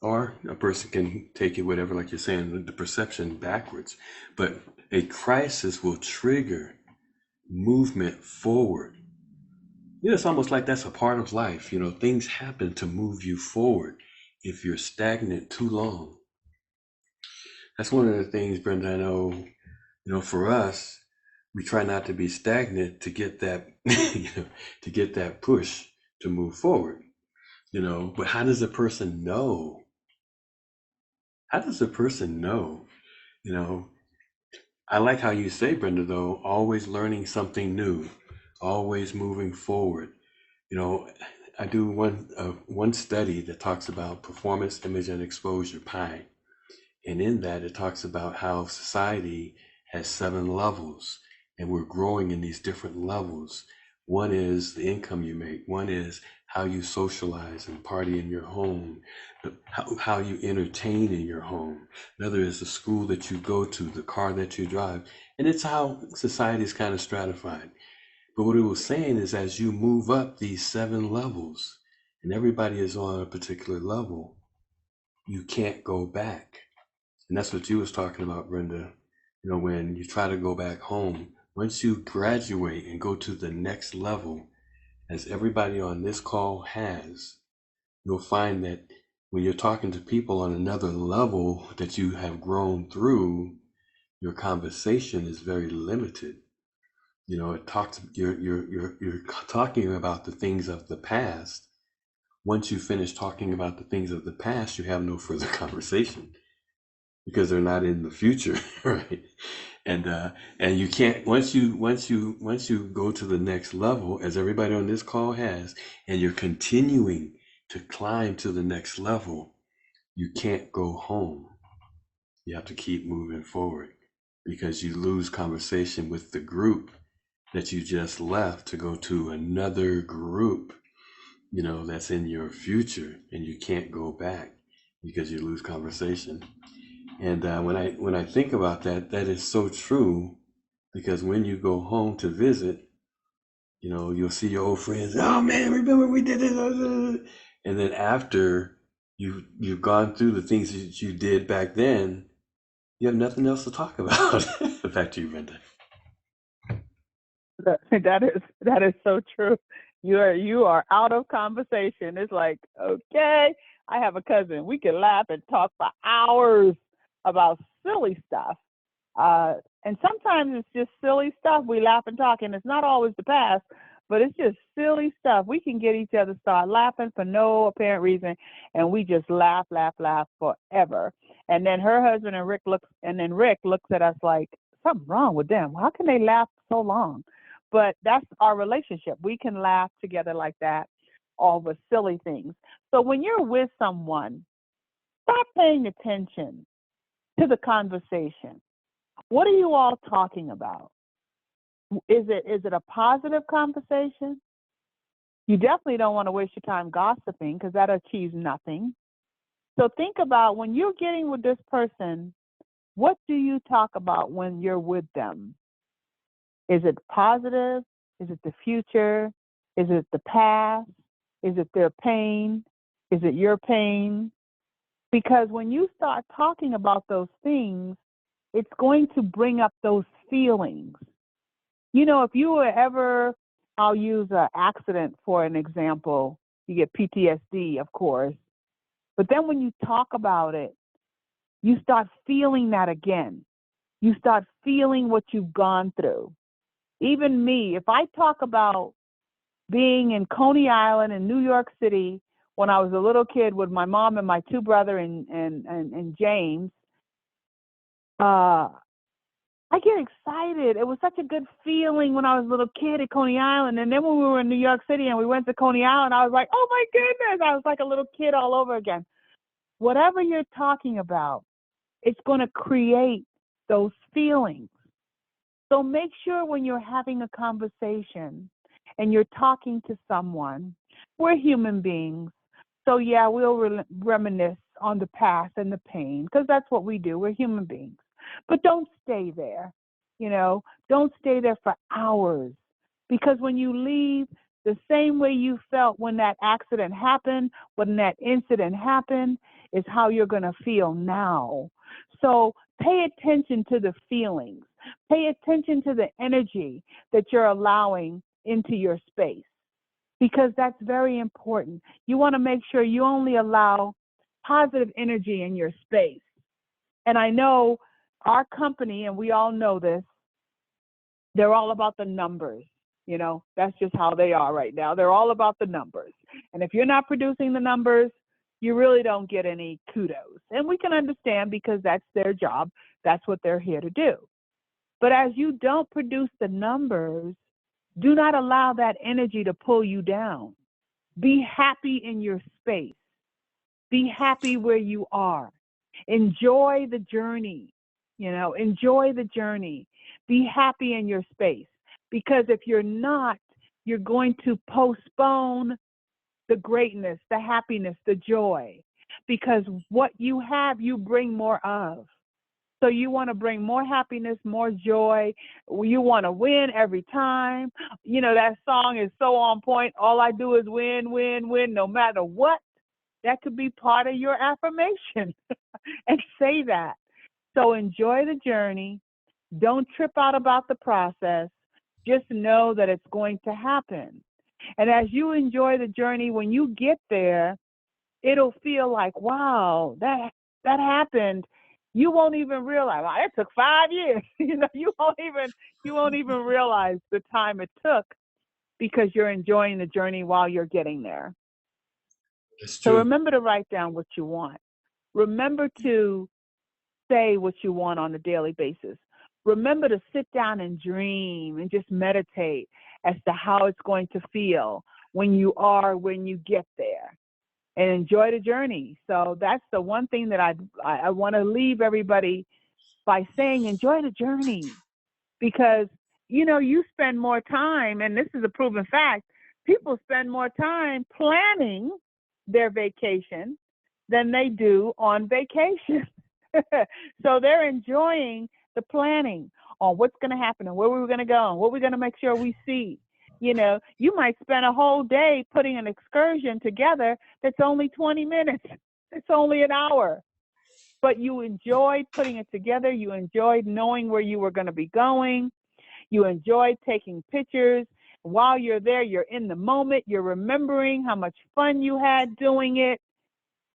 Or a person can take it, whatever, like you're saying, the perception backwards. But a crisis will trigger movement forward. It's almost like that's a part of life. Things happen to move you forward. If you're stagnant too long, that's one of the things, Brenda, I know, for us, we try not to be stagnant to get that, to get that push to move forward, but how does a person know? How does a person know? You know, I like how you say, Brenda, though, always learning something new, always moving forward. You know, I do one study that talks about performance, image, and exposure, PI. And in that, it talks about how society has 7 levels, and we're growing in these different levels. One is the income you make. One is how you socialize and party in your home, how you entertain in your home. Another is the school that you go to, the car that you drive. And it's how society is kind of stratified. But what it was saying is as you move up these 7 levels, and everybody is on a particular level, you can't go back. And that's what you was talking about, Brenda. When you try to go back home, once you graduate and go to the next level, as everybody on this call has, you'll find that when you're talking to people on another level that you have grown through, your conversation is very limited. It talks, you're talking about the things of the past. Once you finish talking about the things of the past, you have no further conversation because they're not in the future, right? And you can't, once you go to the next level, as everybody on this call has, and you're continuing to climb to the next level, you can't go home. You have to keep moving forward because you lose conversation with the group that you just left to go to another group, that's in your future, and you can't go back because you lose conversation. And when I think about that, that is so true, because when you go home to visit, you'll see your old friends. Oh man, remember we did it? And then after you've gone through the things that you did back then, you have nothing else to talk about. Back to you, Brenda. That is so true. You are out of conversation. It's like, okay, I have a cousin. We can laugh and talk for hours about silly stuff. And sometimes it's just silly stuff. We laugh and talk, and it's not always the past, but it's just silly stuff. We can get each other start laughing for no apparent reason, and we just laugh, laugh, laugh forever. And then her husband and Rick looks at us like something wrong with them. How can they laugh so long? But that's our relationship. We can laugh together like that over silly things. So when you're with someone, stop paying attention to the conversation. What are you all talking about? Is it a positive conversation? You definitely don't want to waste your time gossiping because that achieves nothing. So think about when you're getting with this person, what do you talk about when you're with them? Is it positive? Is it the future? Is it the past? Is it their pain? Is it your pain? Because when you start talking about those things, it's going to bring up those feelings. If you were ever, I'll use an accident for an example, you get PTSD, of course. But then when you talk about it, you start feeling that again. You start feeling what you've gone through. Even me, if I talk about being in Coney Island in New York City when I was a little kid with my mom and my 2 brothers and James, I get excited. It was such a good feeling when I was a little kid at Coney Island. And then when we were in New York City and we went to Coney Island, I was like, oh my goodness, I was like a little kid all over again. Whatever you're talking about, it's going to create those feelings. So make sure when you're having a conversation and you're talking to someone, we're human beings. So yeah, we'll reminisce on the past and the pain because that's what we do. We're human beings. But don't stay there. Don't stay there for hours, because when you leave, the same way you felt when that accident happened, when that incident happened, is how you're going to feel now. So pay attention to the feelings. Pay attention to the energy that you're allowing into your space, because that's very important. You want to make sure you only allow positive energy in your space. And I know our company, and we all know this, they're all about the numbers. You know, that's just how they are right now. They're all about the numbers. And if you're not producing the numbers, you really don't get any kudos. And we can understand, because that's their job. That's what they're here to do. But as you don't produce the numbers, do not allow that energy to pull you down. Be happy in your space. Be happy where you are. Enjoy the journey. Enjoy the journey. Be happy in your space. Because if you're not, you're going to postpone the greatness, the happiness, the joy. Because what you have, you bring more of. So you want to bring more happiness, more joy. You want to win every time. That song is so on point. All I do is win, win, win, no matter what. That could be part of your affirmation. And say that. So enjoy the journey. Don't trip out about the process. Just know that it's going to happen. And as you enjoy the journey, when you get there, it'll feel like, wow, that happened. You won't even realize, wow, it took 5 years. You won't even realize the time it took, because you're enjoying the journey while you're getting there. It's So true. remember to write down what you want. Remember to say what you want on a daily basis. Remember to sit down and dream and just meditate as to how it's going to feel when you get there, and enjoy the journey. So that's the one thing that I want to leave everybody by saying: enjoy the journey. Because you spend more time, and this is a proven fact, people spend more time planning their vacation than they do on vacation. So they're enjoying the planning on what's going to happen and where we're going to go and what we're going to make sure we see. You might spend a whole day putting an excursion together that's only 20 minutes. It's only an hour. But you enjoyed putting it together. You enjoyed knowing where you were going to be going. You enjoyed taking pictures. While you're there, you're in the moment. You're remembering how much fun you had doing it.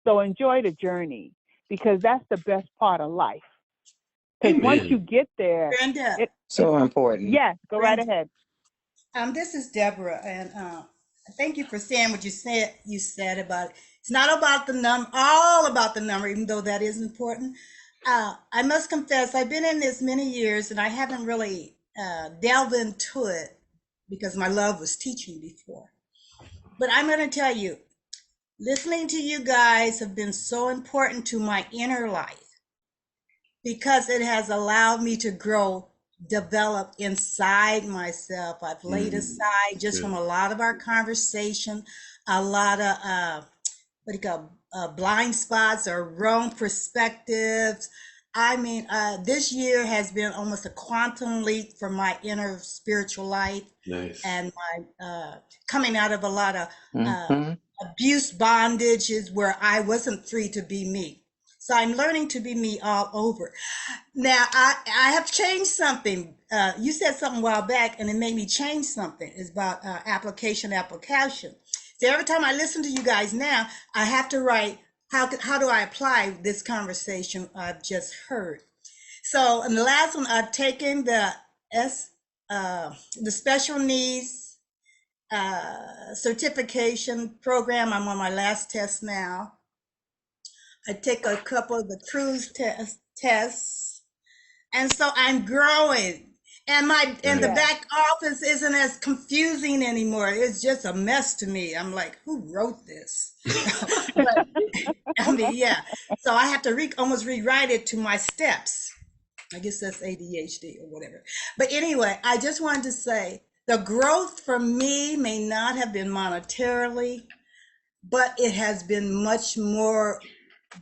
So enjoy the journey, because that's the best part of life. Because once you get there, Brenda, So important. yes, go right Brenda, ahead. this is Deborah, and thank you for saying what you said. You said about it's not about the all about the number, even though that is important. I must confess, I've been in this many years, and I haven't really delved into it because my love was teaching before. But I'm going to tell you, listening to you guys have been so important to my inner life, because it has allowed me to grow, develop inside myself. I've laid aside just from a lot of our conversation, a lot of what do you call blind spots or wrong perspectives. I mean, this year has been almost a quantum leap for my inner spiritual life. Nice. And my coming out of a lot of Mhm. abuse bondages where I wasn't free to be me. So I'm learning to be me all over. Now, I have changed something. You said something a while back, and it made me change something. It's about application. So every time I listen to you guys now, I have to write, how do I apply this conversation I've just heard? So in the last one, I've taken the special needs certification program. I'm on my last test now. I take a couple of the cruise tests, and so I'm growing. And the back office isn't as confusing anymore. It's just a mess to me. I'm like, who wrote this? But I mean, yeah. So I have to almost rewrite it to my steps. I guess that's ADHD or whatever. But anyway, I just wanted to say the growth for me may not have been monetarily, but it has been much more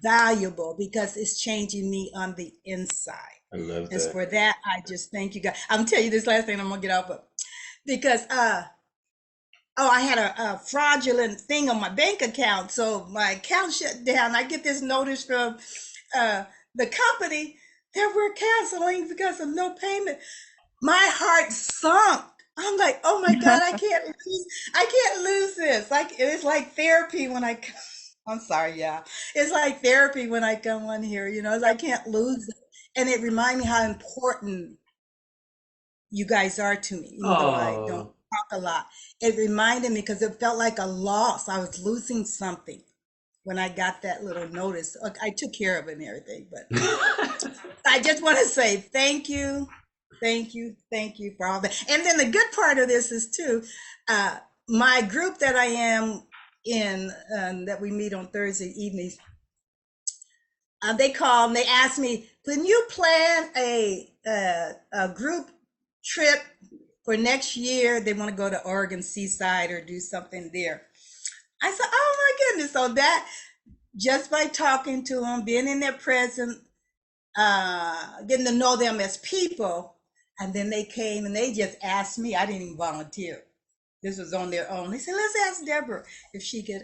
valuable because it's changing me on the inside. I love And that. for that, I just thank you guys. I'm telling you this last thing I'm gonna get off of, because oh, I had a fraudulent thing on my bank account, so my account shut down. I get this notice from uh, the company that we're canceling because of no payment. My heart sunk. I'm like, oh my God, I can't lose this. Like it's like therapy when I I'm sorry, yeah. It's like therapy when I come on here, I can't lose it. And it reminds me how important you guys are to me, even though I don't Oh. talk a lot. It reminded me because it felt like a loss. I was losing something when I got that little notice. Look, I took care of it and everything, but I just want to say thank you for all that. And then the good part of this is too, my group that I am in, that we meet on Thursday evenings, they called and they asked me, "Can you plan a group trip for next year?" They want to go to Oregon Seaside or do something there. I said, "Oh my goodness!" So that just by talking to them, being in their presence, getting to know them as people, and then they came and they just asked me. I didn't even volunteer. This was on their own. They said, "Let's ask Deborah if she could,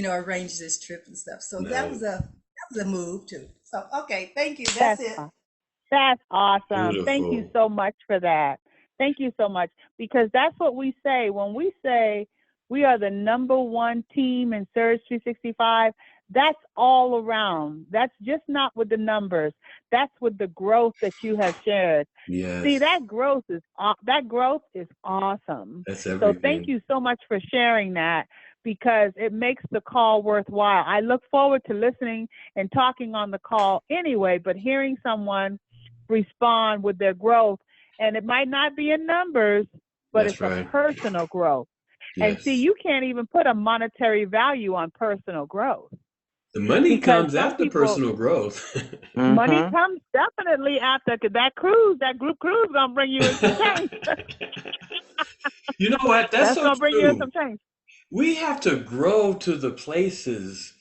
arrange this trip and stuff." So Nice. that was a move too. So okay, thank you. That's That's it. That's awesome. Thank you Beautiful. so much for that. Thank you so much. Because that's what we say. When we say we are the number one team in Surge 365, that's all around. That's just not with the numbers. That's with the growth that you have shared. See, Yes, that growth is awesome. that's So thank everything. you so much for sharing that because it makes the call worthwhile. I look forward to listening and talking on the call anyway, but hearing someone respond with their growth, and it might not be in numbers, but That's it's a right. personal growth. And see, Yes. you can't even put a monetary value on personal growth The money because comes some after people personal growth. money Mm-hmm. comes definitely after that group cruise gonna bring you in some change. You know what? That's That's so gonna bring you in true. some change. We have to grow to the places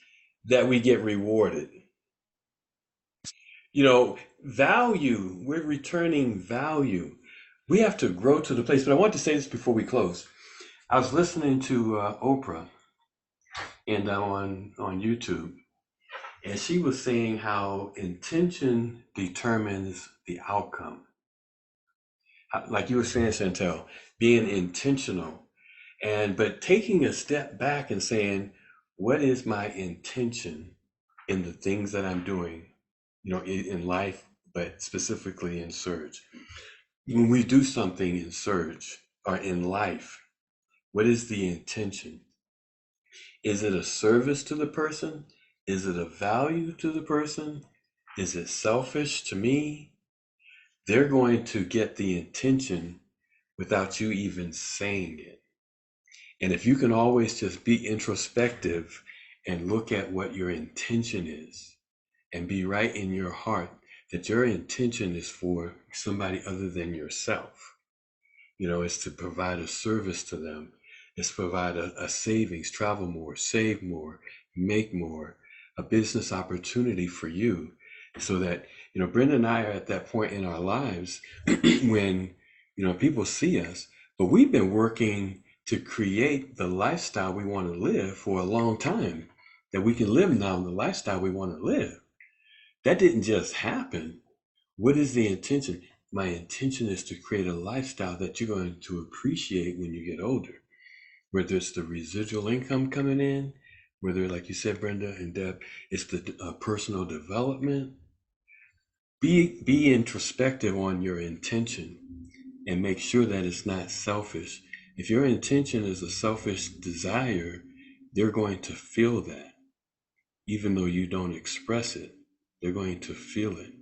that we get rewarded. Value, we're returning value. We have to grow to the place. But I want to say this before we close. I was listening to Oprah and on YouTube, and she was saying how intention determines the outcome. Like you were saying, Chantel, being intentional, but taking a step back and saying, what is my intention in the things that I'm doing, in life, but specifically in Surge. When we do something in Surge or in life, what is the intention? Is it a service to the person? Is it a value to the person? Is it selfish to me? They're going to get the intention without you even saying it. And if you can always just be introspective and look at what your intention is and be right in your heart that your intention is for somebody other than yourself, is to provide a service to them, is provide a savings, travel more, save more, make more, a business opportunity for you. So that, Brenda and I are at that point in our lives when, people see us, but we've been working to create the lifestyle we want to live for a long time, that we can live now in the lifestyle we want to live. That didn't just happen. What is the intention? My intention is to create a lifestyle that you're going to appreciate when you get older. Whether it's the residual income coming in, whether, like you said, Brenda and Deb, it's the personal development. Be introspective on your intention and make sure that it's not selfish. If your intention is a selfish desire, they're going to feel that. Even though you don't express it, they're going to feel it.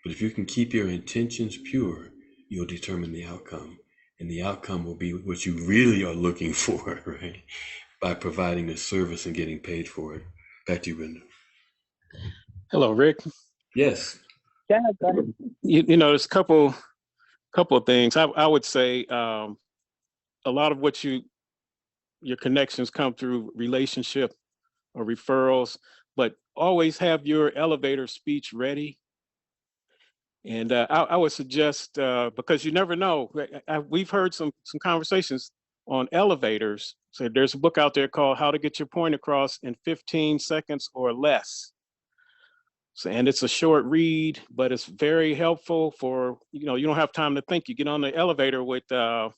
But if you can keep your intentions pure, you'll determine the outcome. And the outcome will be what you really are looking for, right? By providing the service and getting paid for it. Back to you, Brenda. Hello, Rick. Yes. Yeah, go ahead. There's a couple of things. I would say a lot of what your connections come through relationship or referrals, but always have your elevator speech ready. And I would suggest because you never know. We've heard some conversations on elevators. So there's a book out there called How to Get Your Point Across in 15 Seconds or Less. So, and it's a short read, but it's very helpful for, you know, you don't have time to think. You get on the elevator with um,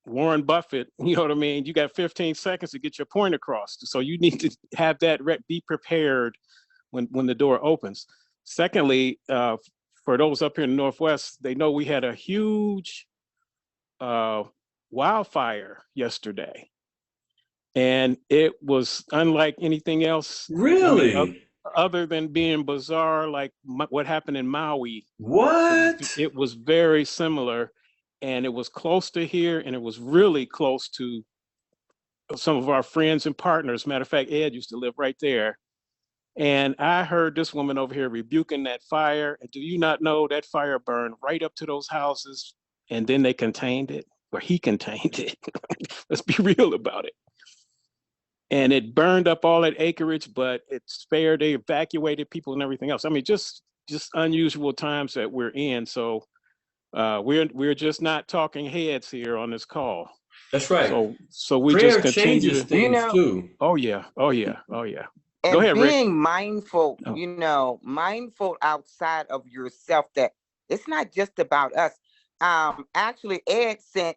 Warren Buffett, you know what I mean? You got 15 seconds to get your point across. So you need to have that, be prepared when the door opens. Secondly, for those up here in the Northwest, they know we had a huge wildfire yesterday. And it was unlike anything else. Really? I mean, other than being bizarre, like what happened in Maui. What? It was very similar, and it was close to here, and it was really close to some of our friends and partners. Matter of fact, Ed used to live right there. And I heard this woman over here rebuking that fire. And do you not know that fire burned right up to those houses, and then they contained it, or he contained it. Let's be real about it. And it burned up all that acreage, but it spared, they evacuated people and everything else. I mean, just unusual times that we're in. So we're just not talking heads here on this call. That's right. So we Prayer just continue changes to, things too. oh yeah. Go And ahead, Rick. being mindful, Oh. mindful outside of yourself, that it's not just about us. Actually, Ed sent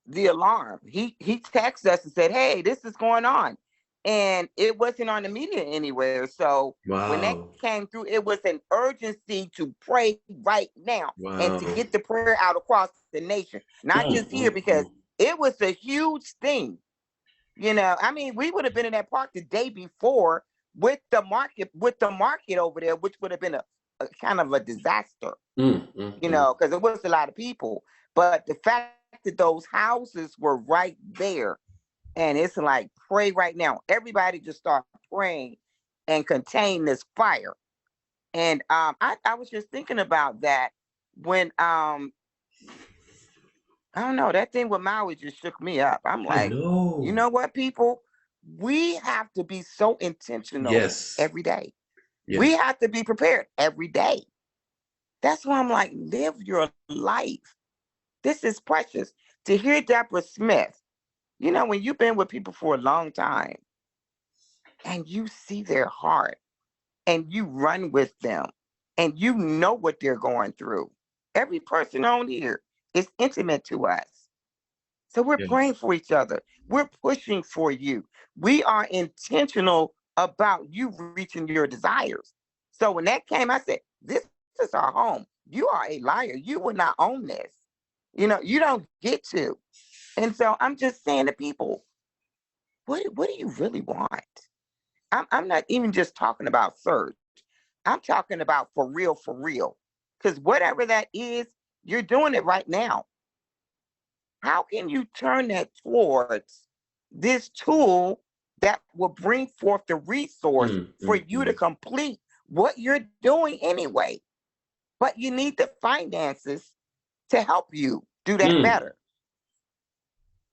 the alarm. He texted us and said, "Hey, this is going on," and it wasn't on the media anywhere. So when that came through, it was an urgency to pray right now and to get the prayer out across the nation, not just here, because it was a huge thing. You know, I mean, we would have been in that park the day before with the market over there, which would have been a kind of a disaster. You know, because it was a lot of people. But the fact that those houses were right there, and it's like, pray right now. Everybody just start praying and contain this fire. And I was just thinking about that when I don't know, that thing with Maui just shook me up. I'm like, you know what, people? We have to be so intentional every day. Yes. We have to be prepared every day. That's why I'm like, live your life. This is precious. To hear Deborah Smith, you know, when you've been with people for a long time and you see their heart and you run with them and you know what they're going through. Every person on here is intimate to us. So we're praying for each other. We're pushing for you. We are intentional about you reaching your desires. So when that came, I said, this is our home. You are a liar. You will not own this. You know, you don't get to. And so I'm just saying to people, what do you really want? I'm not even just talking about search. I'm talking about for real, for real. Because whatever that is, you're doing it right now. How can you turn that towards this tool that will bring forth the resource for you to complete what you're doing anyway? But you need the finances to help you do that better.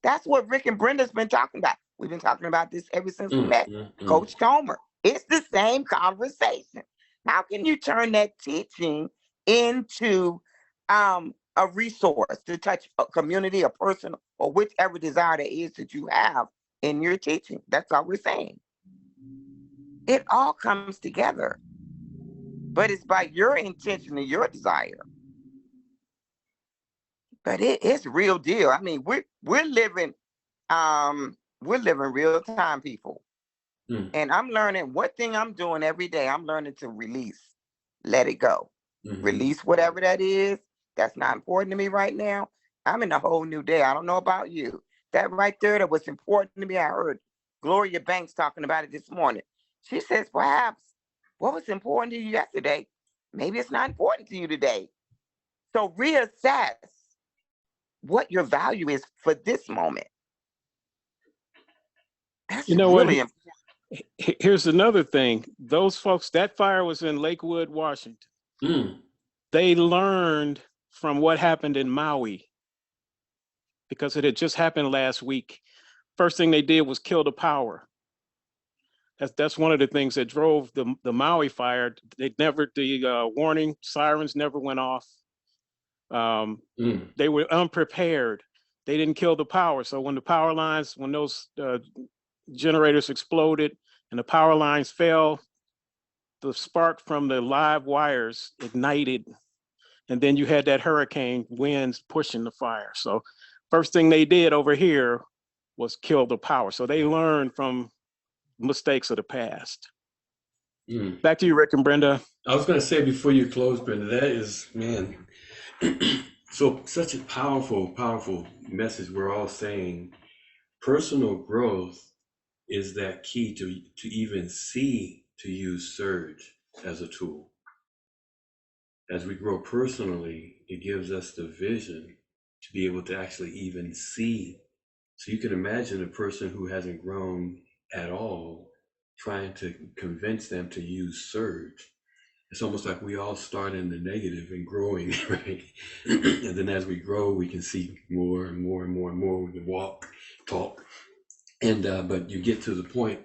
That's what Rick and Brenda's been talking about. We've been talking about this ever since we met Coach Comer. It's the same conversation. How can you turn that teaching into a resource to touch a community, a person, or whichever desire that is that you have in your teaching? That's all we're saying. It all comes together, but it's by your intention and your desire. But it's real deal. I mean, we're living real time, people. And I'm learning, one thing I'm doing every day, I'm learning to release, let it go. Release whatever that is. That's not important to me right now. I'm in a whole new day. I don't know about you. That right there, that was important to me. I heard Gloria Banks talking about it this morning. She says, perhaps what was important to you yesterday, maybe it's not important to you today. So reassess what your value is for this moment. That's really important. Here's another thing. Those folks, that fire was in Lakewood, Washington. They learned from what happened in Maui because it had just happened last week. First thing they did was kill the power. That's one of the things that drove the Maui fire. The warning sirens never went off. They were unprepared. They didn't kill the power. So when the power lines, when those generators exploded and the power lines fell, the spark from the live wires ignited. And then you had that hurricane winds pushing the fire. So first thing they did over here was kill the power. So they learned from mistakes of the past. Back to you, Rick and Brenda. I was going to say before you close, Brenda, that is, man, so such a powerful, powerful message. We're all saying personal growth is that key to even see to use Surge as a tool. As we grow personally, it gives us the vision to be able to actually even see. So you can imagine a person who hasn't grown at all trying to convince them to use Surge. It's almost like we all start in the negative and growing, right? And then as we grow, we can see more and more and more and more. We can walk, talk, and but you get to the point.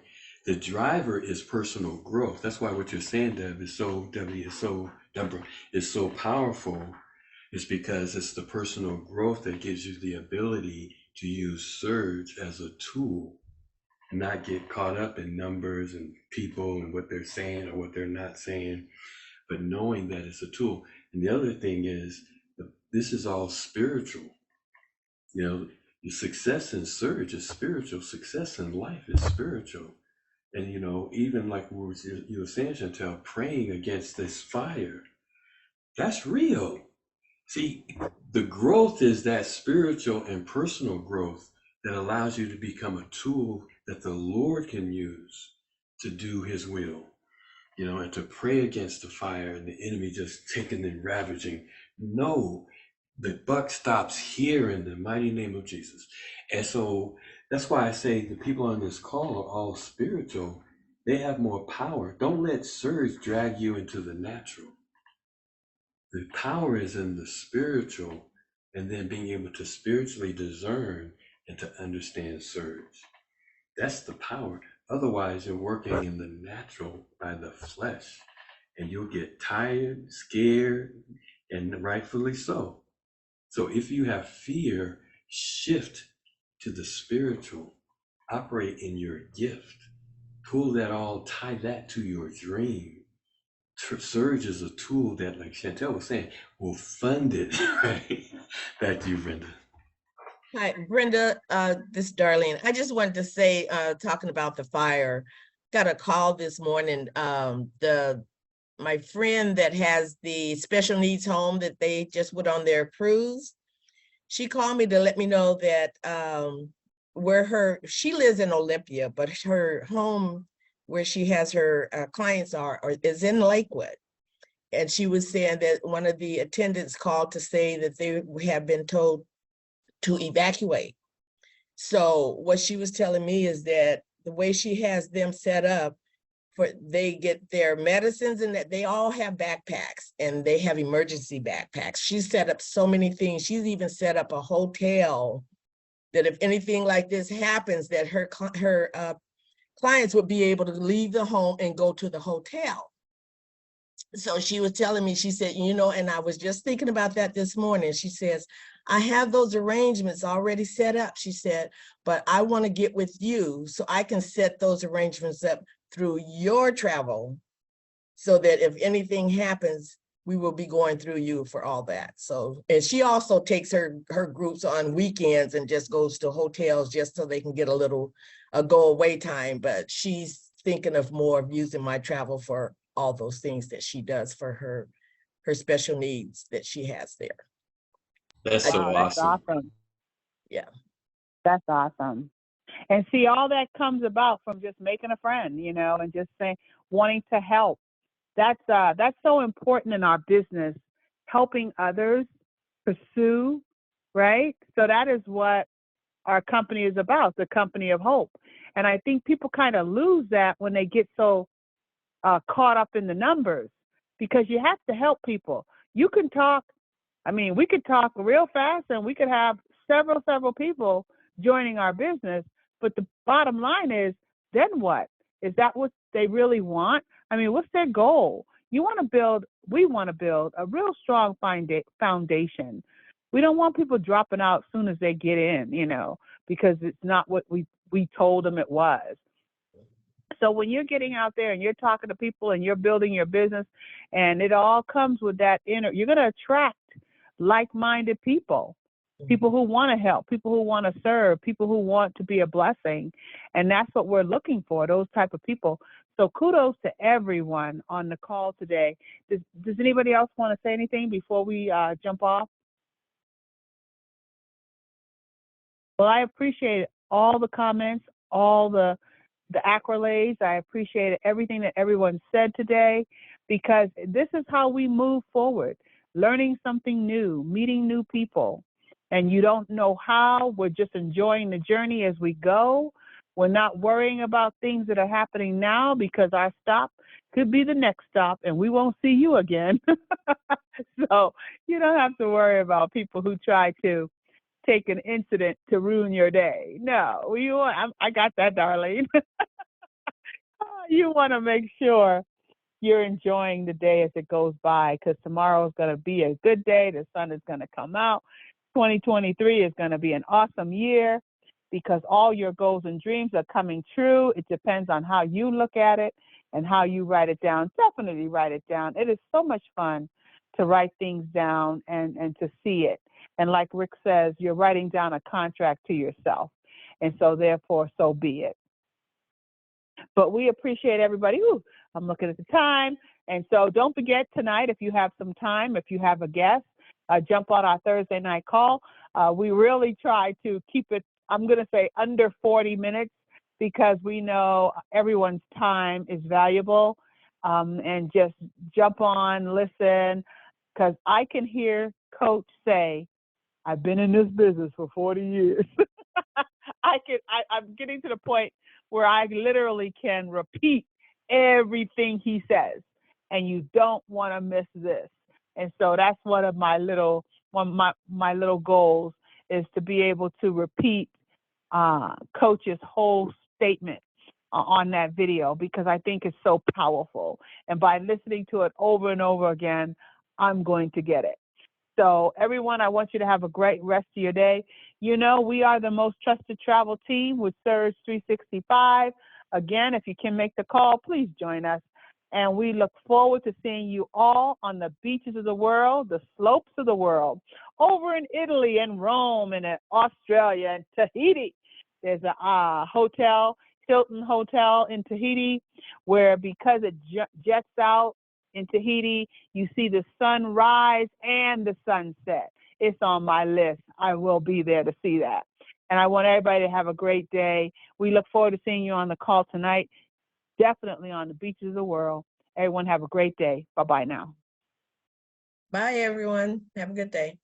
The driver is personal growth. That's why what you're saying, Deborah, is so powerful. It's because it's the personal growth that gives you the ability to use Surge as a tool and not get caught up in numbers and people and what they're saying or what they're not saying, but knowing that it's a tool. And the other thing is, this is all spiritual. You know, your success in Surge is spiritual. Success in life is spiritual. And, you know, even like you were saying, Chantel, praying against this fire, that's real. See, the growth is that spiritual and personal growth that allows you to become a tool that the Lord can use to do his will, you know, and to pray against the fire and the enemy just taking and ravaging. No, the buck stops here in the mighty name of Jesus. And so that's why I say the people on this call are all spiritual. They have more power. Don't let Surge drag you into the natural. The power is in the spiritual, and then being able to spiritually discern and to understand Surge. That's the power. Otherwise, you're working in the natural by the flesh, and you'll get tired, scared, and rightfully so. So if you have fear, shift to the spiritual, operate in your gift, pull that all, tie that to your dream. Surge is a tool that, like Chantel was saying, will fund it, right? Back to you, Brenda. Hi, Brenda, this is Darlene. I just wanted to say, talking about the fire, got a call this morning. My friend that has the special needs home that they just went on their cruise, she called me to let me know that she lives in Olympia, but her home where she has her clients is in Lakewood. And she was saying that one of the attendants called to say that they have been told to evacuate. So what she was telling me is that the way she has them set up, they get their medicines and that they all have backpacks and they have emergency backpacks. She's set up so many things. She's even set up a hotel that if anything like this happens, that her clients would be able to leave the home and go to the hotel. So she was telling me, she said, you know, and I was just thinking about that this morning. She says, I have those arrangements already set up. She said, but I want to get with you so I can set those arrangements up through your travel so that if anything happens, we will be going through you for all that. So, and she also takes her groups on weekends and just goes to hotels just so they can get a little go away time. But she's thinking of more of using my travel for all those things that she does for her special needs that she has there. That's so Wow, that's awesome. Yeah. That's awesome. And see, all that comes about from just making a friend, you know, and just saying, wanting to help. That's so important in our business, helping others pursue, right? So that is what our company is about, the company of hope. And I think people kind of lose that when they get so caught up in the numbers, because you have to help people. You can talk, I mean, we could talk real fast and we could have several people joining our business, but the bottom line is, then what? Is that what they really want? I mean, what's their goal? You want to build we want to build a real strong foundation. We don't want people dropping out as soon as they get in, because it's not what we told them it was. So when you're getting out there and you're talking to people and you're building your business, and it all comes with that you're going to attract like-minded people, people who want to help, people who want to serve, people who want to be a blessing. And that's what we're looking for, those type of people. So kudos to everyone on the call today. Does anybody else want to say anything before we jump off? Well, I appreciate all the comments, all the accolades. I appreciate everything that everyone said today, because this is how we move forward, learning something new, meeting new people. And you don't know how, we're just enjoying the journey as we go. We're not worrying about things that are happening now, because our stop could be the next stop and we won't see you again. So you don't have to worry about people who try to take an incident to ruin your day. No, I got that, Darlene. You want to make sure you're enjoying the day as it goes by, because tomorrow is going to be a good day. The sun is going to come out. 2023 is going to be an awesome year, because all your goals and dreams are coming true. It depends on how you look at it and how you write it down. Definitely write it down. It is so much fun to write things down and to see it. And like Rick says, you're writing down a contract to yourself. And so therefore, so be it. But we appreciate everybody. Ooh, I'm looking at the time. And so don't forget tonight, if you have some time, if you have a guest, jump on our Thursday night call. We really try to keep it, I'm going to say, under 40 minutes, because we know everyone's time is valuable. And just jump on, listen, because I can hear Coach say, I've been in this business for 40 years. I'm getting to the point where I literally can repeat everything he says, and you don't want to miss this. And so that's one of my little goals, is to be able to repeat Coach's whole statement on that video, because I think it's so powerful. And by listening to it over and over again, I'm going to get it. So everyone, I want you to have a great rest of your day. We are the most trusted travel team with Surge 365. Again, if you can make the call, please join us. And we look forward to seeing you all on the beaches of the world, the slopes of the world, over in Italy and Rome and in Australia and Tahiti. There's a hotel, Hilton Hotel in Tahiti, where because it jets out in Tahiti, you see the sunrise and the sunset. It's on my list. I will be there to see that. And I want everybody to have a great day. We look forward to seeing you on the call tonight, definitely on the beaches of the world. Everyone have a great day. Bye-bye now. Bye, everyone. Have a good day.